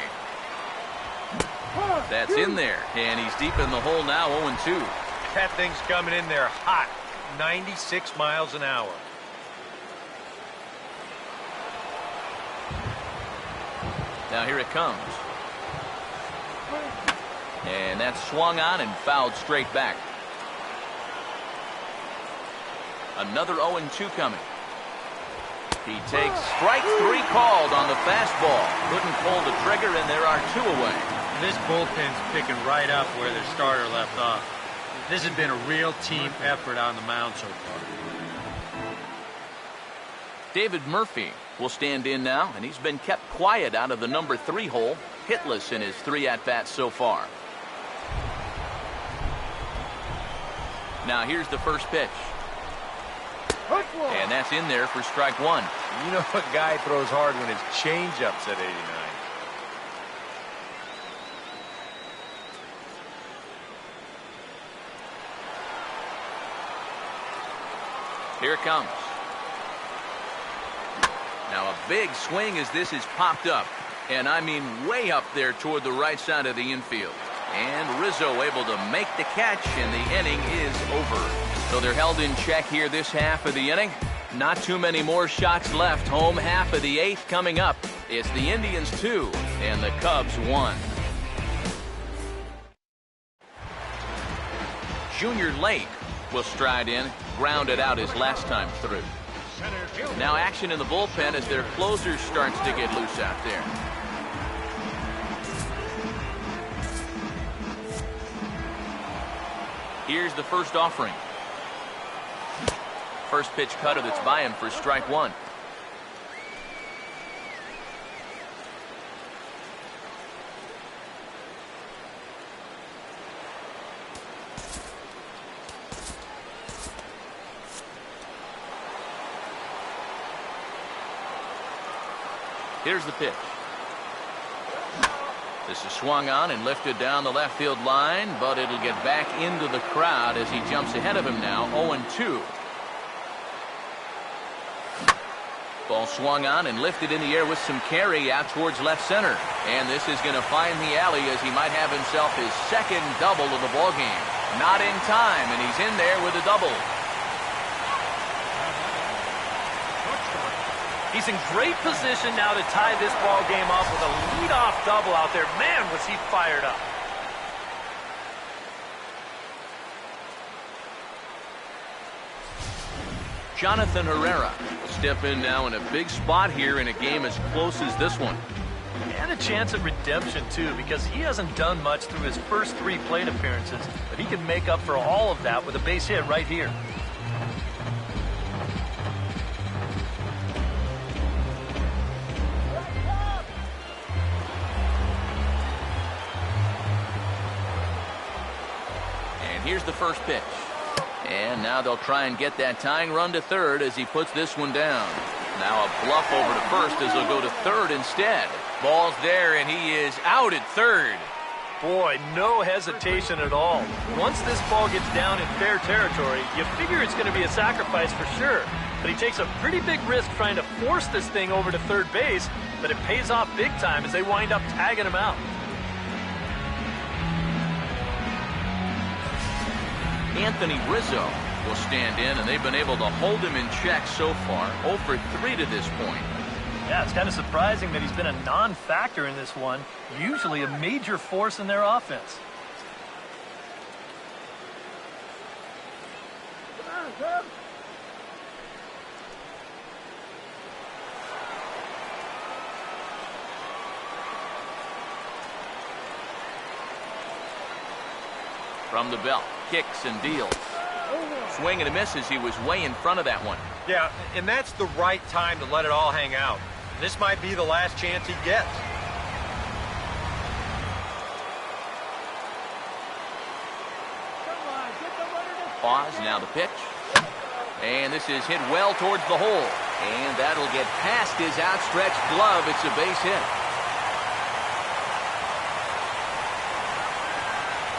That's in there, and he's deep in the hole now, 0-2. That thing's coming in there hot, 96 miles an hour. Now here it comes. And that's swung on and fouled straight back. Another 0-2 coming. He takes strike 3 called on the fastball. Couldn't pull the trigger, and there are 2 away. This bullpen's picking right up where their starter left off. This has been a real team effort on the mound so far. David Murphy will stand in now, and he's been kept quiet out of the number 3 hole, hitless in his 3 at-bats so far. Now here's the first pitch. And that's in there for strike 1. You know a guy throws hard when his changeup's at 89. Here it comes. Now a big swing as this is popped up. And I mean way up there toward the right side of the infield. And Rizzo able to make the catch, and the inning is over. So they're held in check here this half of the inning. Not too many more shots left. Home half of the 8th coming up. It's the Indians 2 and the Cubs 1. Junior Lake will stride in, grounded out his last time through. Now action in the bullpen as their closer starts to get loose out there. Here's the first offering. First pitch cutter that's by him for strike 1. Here's the pitch. This is swung on and lifted down the left field line, but it'll get back into the crowd as he jumps ahead of him now, 0-2. Ball swung on and lifted in the air with some carry out towards left center. And this is going to find the alley as he might have himself his second double of the ballgame. Not in time, and he's in there with a double. He's in great position now to tie this ball game up with a leadoff double out there. Man, was he fired up. Jonathan Herrera will step in now in a big spot here in a game as close as this one. And a chance at redemption, too, because he hasn't done much through his first 3 plate appearances, but he can make up for all of that with a base hit right here. And here's the first pitch. And now they'll try and get that tying run to third as he puts this one down. Now a bluff over to first as they'll go to third instead. Ball's there, and he is out at third. Boy, no hesitation at all. Once this ball gets down in fair territory, you figure it's going to be a sacrifice for sure. But he takes a pretty big risk trying to force this thing over to third base, but it pays off big time as they wind up tagging him out. Anthony Rizzo will stand in, and they've been able to hold him in check so far. 0 for 3 to this point. Yeah, it's kind of surprising that he's been a non-factor in this one. Usually a major force in their offense. From the belt, kicks and deals. Swing and a miss as he was way in front of that one. Yeah, and that's the right time to let it all hang out. This might be the last chance he gets. pause. Now the pitch. And this is hit well towards the hole. And that'll get past his outstretched glove. It's a base hit.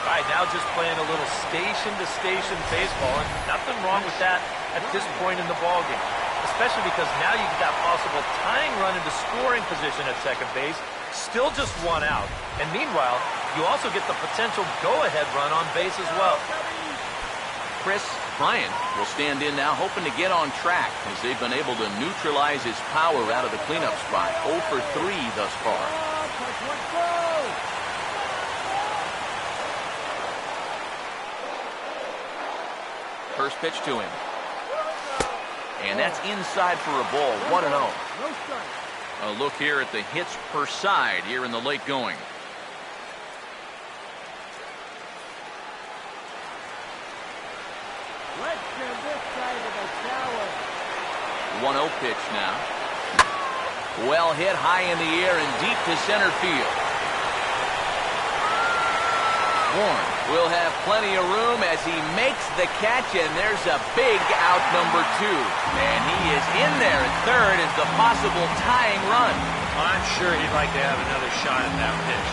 All right, now just playing a little station-to-station baseball, and nothing wrong with that at this point in the ballgame, especially because now you get that possible tying run into scoring position at second base, still just one out, and meanwhile, you also get the potential go-ahead run on base as well. Chris Bryant will stand in now, hoping to get on track as they've been able to neutralize his power out of the cleanup spot. 0 for 3 thus far. First pitch to him. And that's inside for a ball. 1-0. A look here at the hits per side here in the late going. Let's send this guy to the shower. 1-0 pitch now. Well hit high in the air and deep to center field. Warren will have plenty of room as he makes the catch, and there's a big out number 2. And he is in there at third as the possible tying run. I'm sure he'd like to have another shot at that pitch.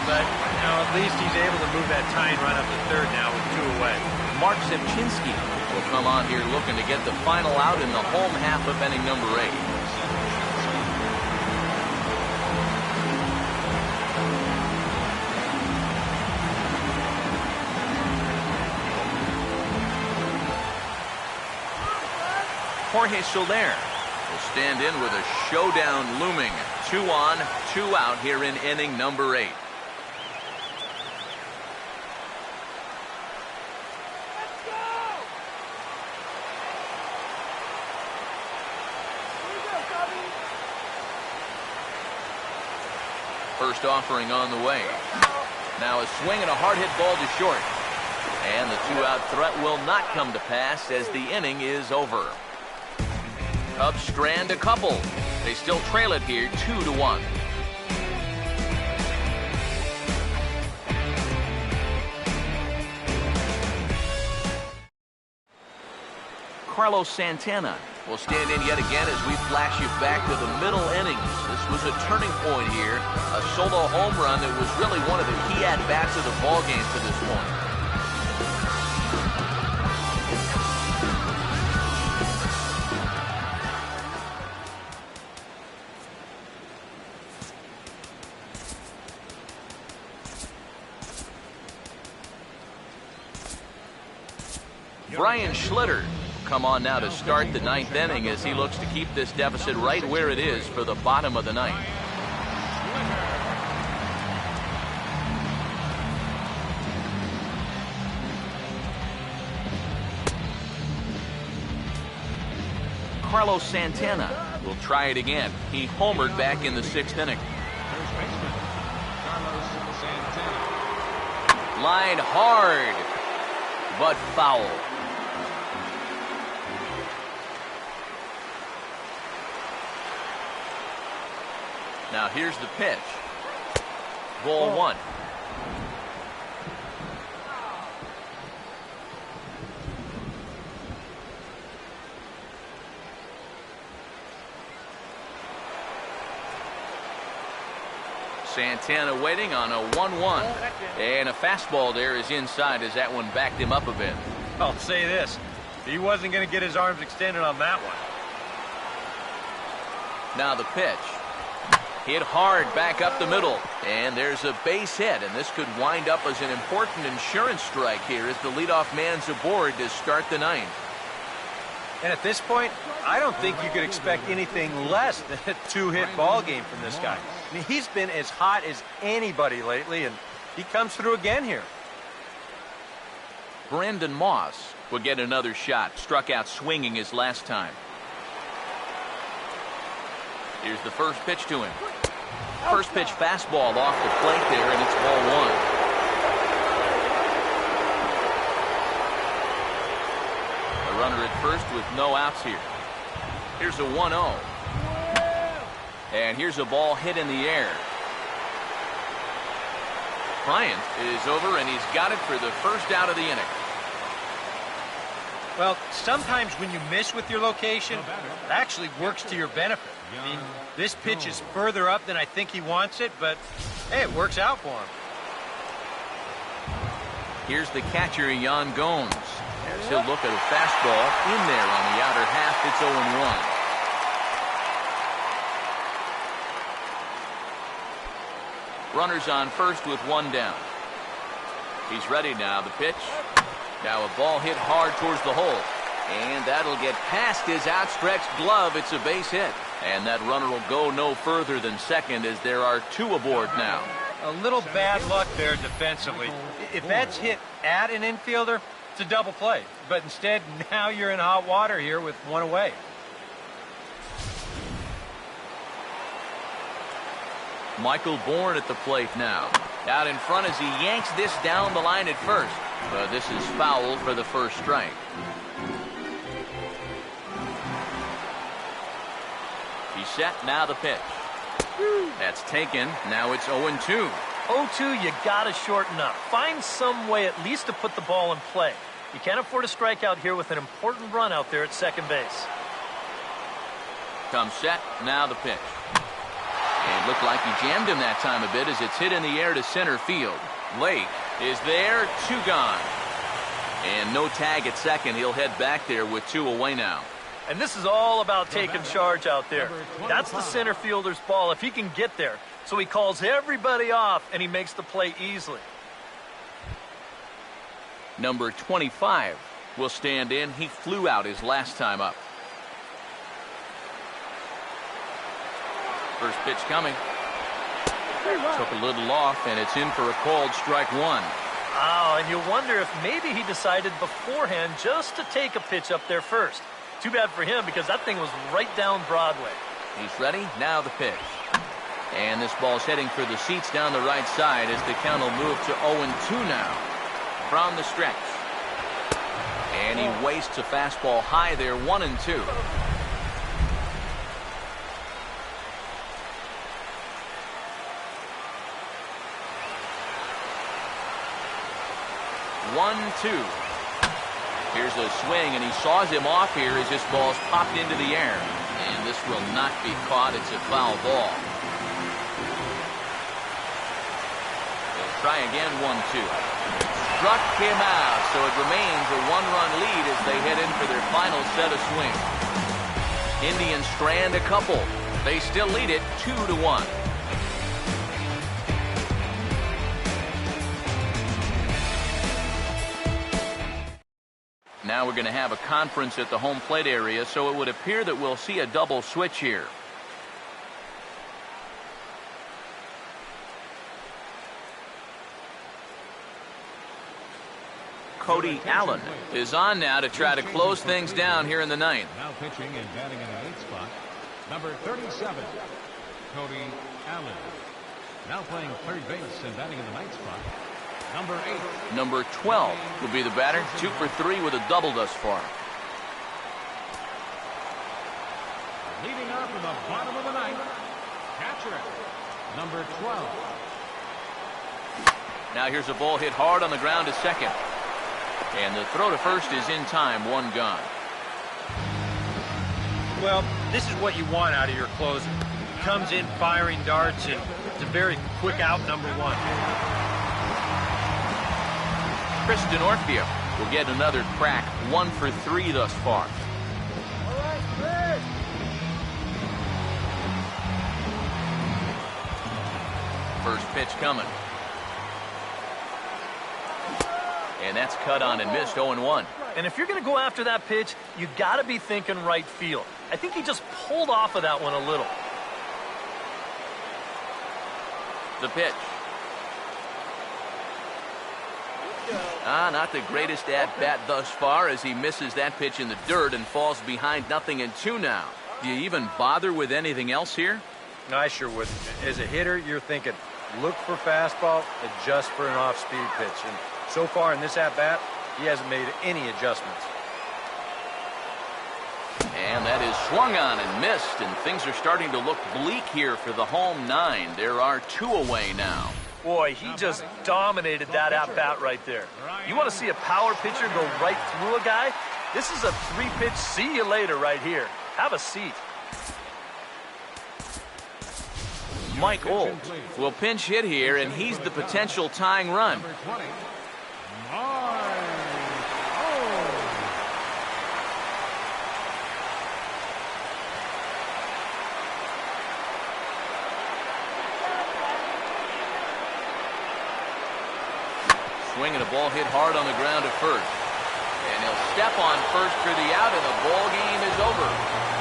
But, you know, at least he's able to move that tying run up to third now with 2 away. Mark Zepchinski will come on here looking to get the final out in the home half of inning number 8. Jorge Soler will stand in with a showdown looming. 2 on, 2 out here in inning number 8. Let's go! Here we go, Bobby. First offering on the way. Now a swing and a hard hit ball to short. And the 2-out threat will not come to pass as the inning is over. Cubs strand a couple. They still trail it here 2-1. Carlos Santana will stand in yet again as we flash you back to the middle innings. This was a turning point here. A solo home run that was really one of the key at-bats of the ballgame to this point. Brian Schlitter will come on now to start the 9th inning as he looks to keep this deficit right where it is for the bottom of the 9th. Carlos Santana will try it again. He homered back in the 6th inning. First baseman, Carlos Santana. Line hard, but foul. Now here's the pitch. Ball 1. Santana waiting on a 1-1. And a fastball there is inside as that one backed him up a bit. I'll say this. He wasn't going to get his arms extended on that one. Now the pitch. Hit hard back up the middle. And there's a base hit. And this could wind up as an important insurance strike here as the leadoff man's aboard to start the 9th. And at this point, I don't think you could expect anything less than a 2-hit ball game from this guy. I mean, he's been as hot as anybody lately, and he comes through again here. Brandon Moss will get another shot. Struck out swinging his last time. Here's the first pitch to him. First pitch fastball off the plate there, and it's ball 1. A runner at first with no outs here. Here's a 1-0. And here's a ball hit in the air. Bryant is over, and he's got it for the first out of the inning. Well, sometimes when you miss with your location, it actually works to your benefit. I mean, this pitch is further up than I think he wants it, but hey, it works out for him. Here's the catcher, Yan Gomes. As he'll look at a fastball in there on the outer half. It's 0-1. Runners on first with one down. He's ready now. The pitch. Now a ball hit hard towards the hole. And that'll get past his outstretched glove. It's a base hit. And that runner will go no further than second as there are two aboard now. A little bad luck there defensively. If that's hit at an infielder, it's a double play. But instead, now you're in hot water here with one away. Michael Bourne at the plate now. Out in front as he yanks this down the line at first. But this is foul for the first strike. He's set, now the pitch. That's taken. Now it's 0-2. 0-2, you gotta shorten up. Find some way at least to put the ball in play. You can't afford a strikeout here with an important run out there at second base. Comes set, now the pitch. And it looked like he jammed him that time a bit as it's hit in the air to center field. Late is there, two gone. And no tag at second. He'll head back there with two away now. And this is all about taking charge out there. That's the center fielder's ball if he can get there. So he calls everybody off and he makes the play easily. Number 25 will stand in. He flew out his last time up. First pitch coming. Took a little off, and it's in for a called strike one. Oh, and you wonder if maybe he decided beforehand just to take a pitch up there first. Too bad for him because that thing was right down Broadway. He's ready. Now the pitch. And this ball's heading for the seats down the right side as the count will move to 0-2 now. From the stretch. And he wastes a fastball high there, 1-2. Here's a swing, and he saws him off here as this ball's popped into the air. And this will not be caught. It's a foul ball. They'll try again, 1-2. Struck him out, so it remains a one-run lead as they head in for their final set of swings. Indians strand a couple. They still lead it 2-1. Now we're going to have a conference at the home plate area, so it would appear that we'll see a double switch here. Cody Allen is on now to try to close things down here in the ninth. Now pitching and batting in the eighth spot, number 37, Cody Allen. Now playing third base and batting in the ninth spot, number 8. Number 12 will be the batter, 2 for 3 with a double thus far. Leading off in the bottom of the ninth, catcher, number 12. Now here's a ball hit hard on the ground to second. And the throw to first is in time, one gone. Well, this is what you want out of your closer. Comes in firing darts, and it's a very quick out, number 1. Chris Denorfia will get another crack, 1 for 3 thus far. First pitch coming. And that's cut on and missed, 0-1. And if you're going to go after that pitch, you got to be thinking right field. I think he just pulled off of that one a little. The pitch. Not the greatest at-bat thus far as he misses that pitch in the dirt and falls behind 0-2 now. Do you even bother with anything else here? No, I sure wouldn't. As a hitter, you're thinking, look for fastball, adjust for an off-speed pitch. And so far in this at-bat, he hasn't made any adjustments. And that is swung on and missed, and things are starting to look bleak here for the home 9. There are 2 away now. Boy, he just dominated that at-bat right there. You want to see a power pitcher go right through a guy? This is a 3-pitch see you later right here. Have a seat. Mike Olt will pinch hit here, and he's the potential tying run. Number 20, Mike Swinging a ball hit hard on the ground at first. And he'll step on first for the out, and the ball game is over.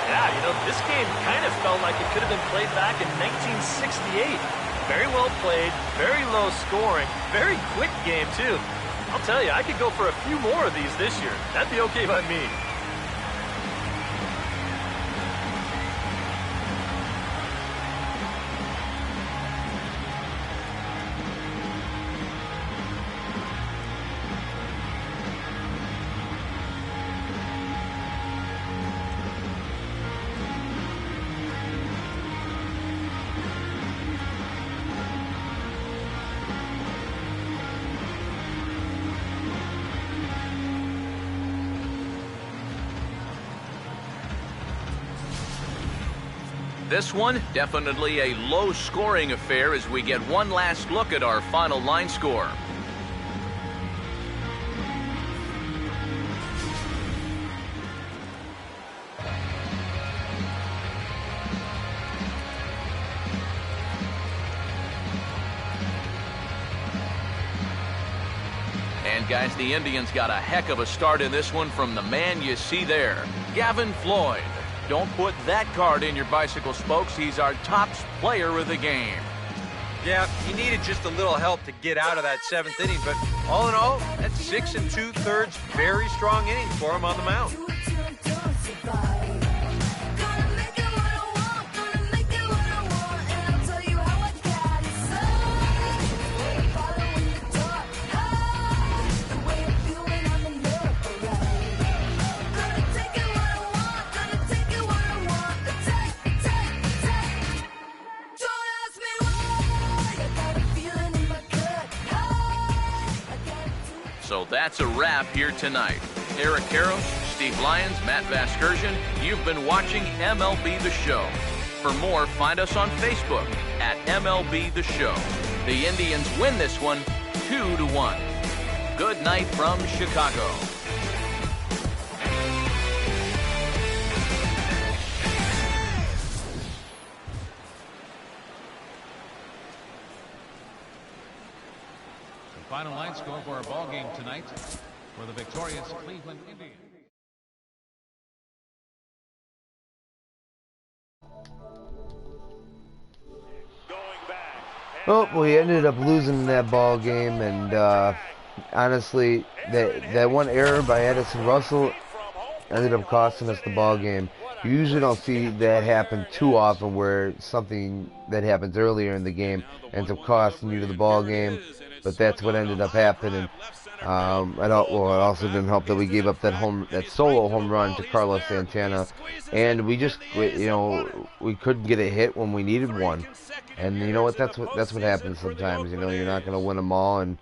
Yeah, you know, this game kind of felt like it could have been played back in 1968. Very well played, very low scoring, very quick game, too. I'll tell you, I could go for a few more of these this year. That'd be okay by me. This one, definitely a low-scoring affair as we get one last look at our final line score. And guys, the Indians got a heck of a start in this one from the man you see there, Gavin Floyd. Don't put that card in your bicycle spokes. He's our top player of the game. Yeah, he needed just a little help to get out of that 7th inning, but all in all, that's 6 2/3 very strong innings for him on the mound. So that's a wrap here tonight. Eric Karros, Steve Lyons, Matt Vasgersian, you've been watching MLB The Show. For more, find us on Facebook at MLB The Show. The Indians win this one 2-1. Good night from Chicago. Final line score for our ball game tonight for the victorious Cleveland Indians. Well, we ended up losing that ball game, and honestly, that one error by Addison Russell ended up costing us the ball game. You usually don't see that happen too often, where something that happens earlier in the game ends up costing you to the ball game. But that's what ended up happening. It also didn't help that we gave up that solo home run to Carlos Santana, and we couldn't get a hit when we needed one. And you know what? That's what happens sometimes. You know, you're not going to win them all, and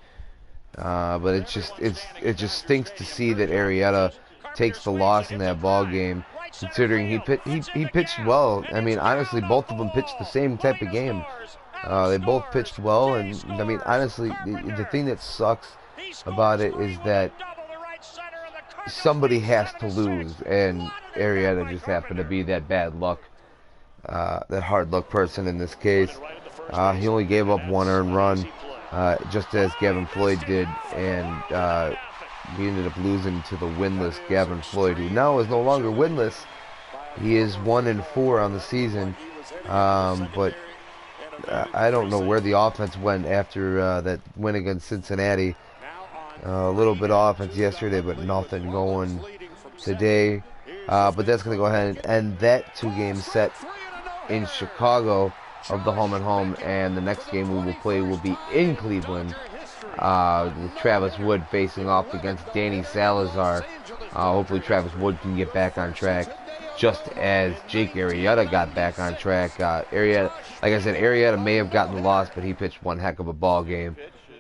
but it just stinks to see that Arrieta takes the loss in that ball game, considering he pitched well. I mean, honestly, both of them pitched the same type of game. They both pitched well, and I mean, honestly, the thing that sucks about it is that somebody has to lose, and Arrieta just happened to be that bad luck, that hard luck person in this case. He only gave up one earned run, just as Gavin Floyd did, and we ended up losing to the winless Gavin Floyd, who now is no longer winless. He is 1-4 on the season, but I don't know where the offense went after that win against Cincinnati. A little bit of offense yesterday, but nothing going today. But that's going to go ahead and end that 2-game set in Chicago of the home and home. And the next game we will play will be in Cleveland, with Travis Wood facing off against Danny Salazar. Hopefully Travis Wood can get back on track, just as Jake Arrieta got back on track. Arrieta, like I said, Arrieta may have gotten the loss, but he pitched one heck of a ball game.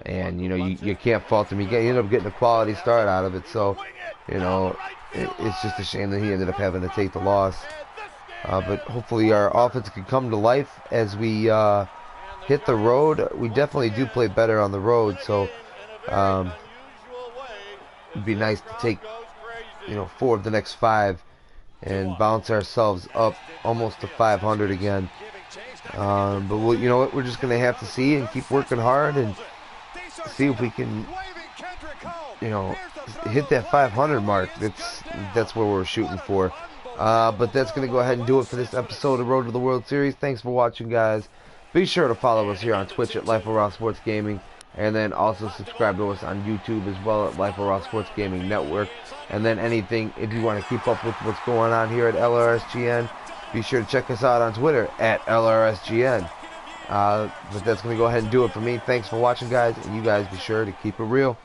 And, you know, you can't fault him. You end up getting a quality start out of it. So, you know, it's just a shame that he ended up having to take the loss. But hopefully our offense can come to life as we hit the road. We definitely do play better on the road. So it'd be nice to take, you know, 4 of the next 5 and bounce ourselves up almost to 500 again. But we'll, you know what, we're just going to have to see and keep working hard and see if we can, you know, hit that 500 mark. That's where we're shooting for. But that's going to go ahead and do it for this episode of Road to the World Series. Thanks for watching, guys. Be sure to follow us here on Twitch at Life of Raw Sports Gaming. And then also subscribe to us on YouTube as well at Life of Raw Sports Gaming Network. And then anything, if you want to keep up with what's going on here at LRSGN, be sure to check us out on Twitter at LRSGN. But that's going to go ahead and do it for me. Thanks for watching, guys. And you guys be sure to keep it real.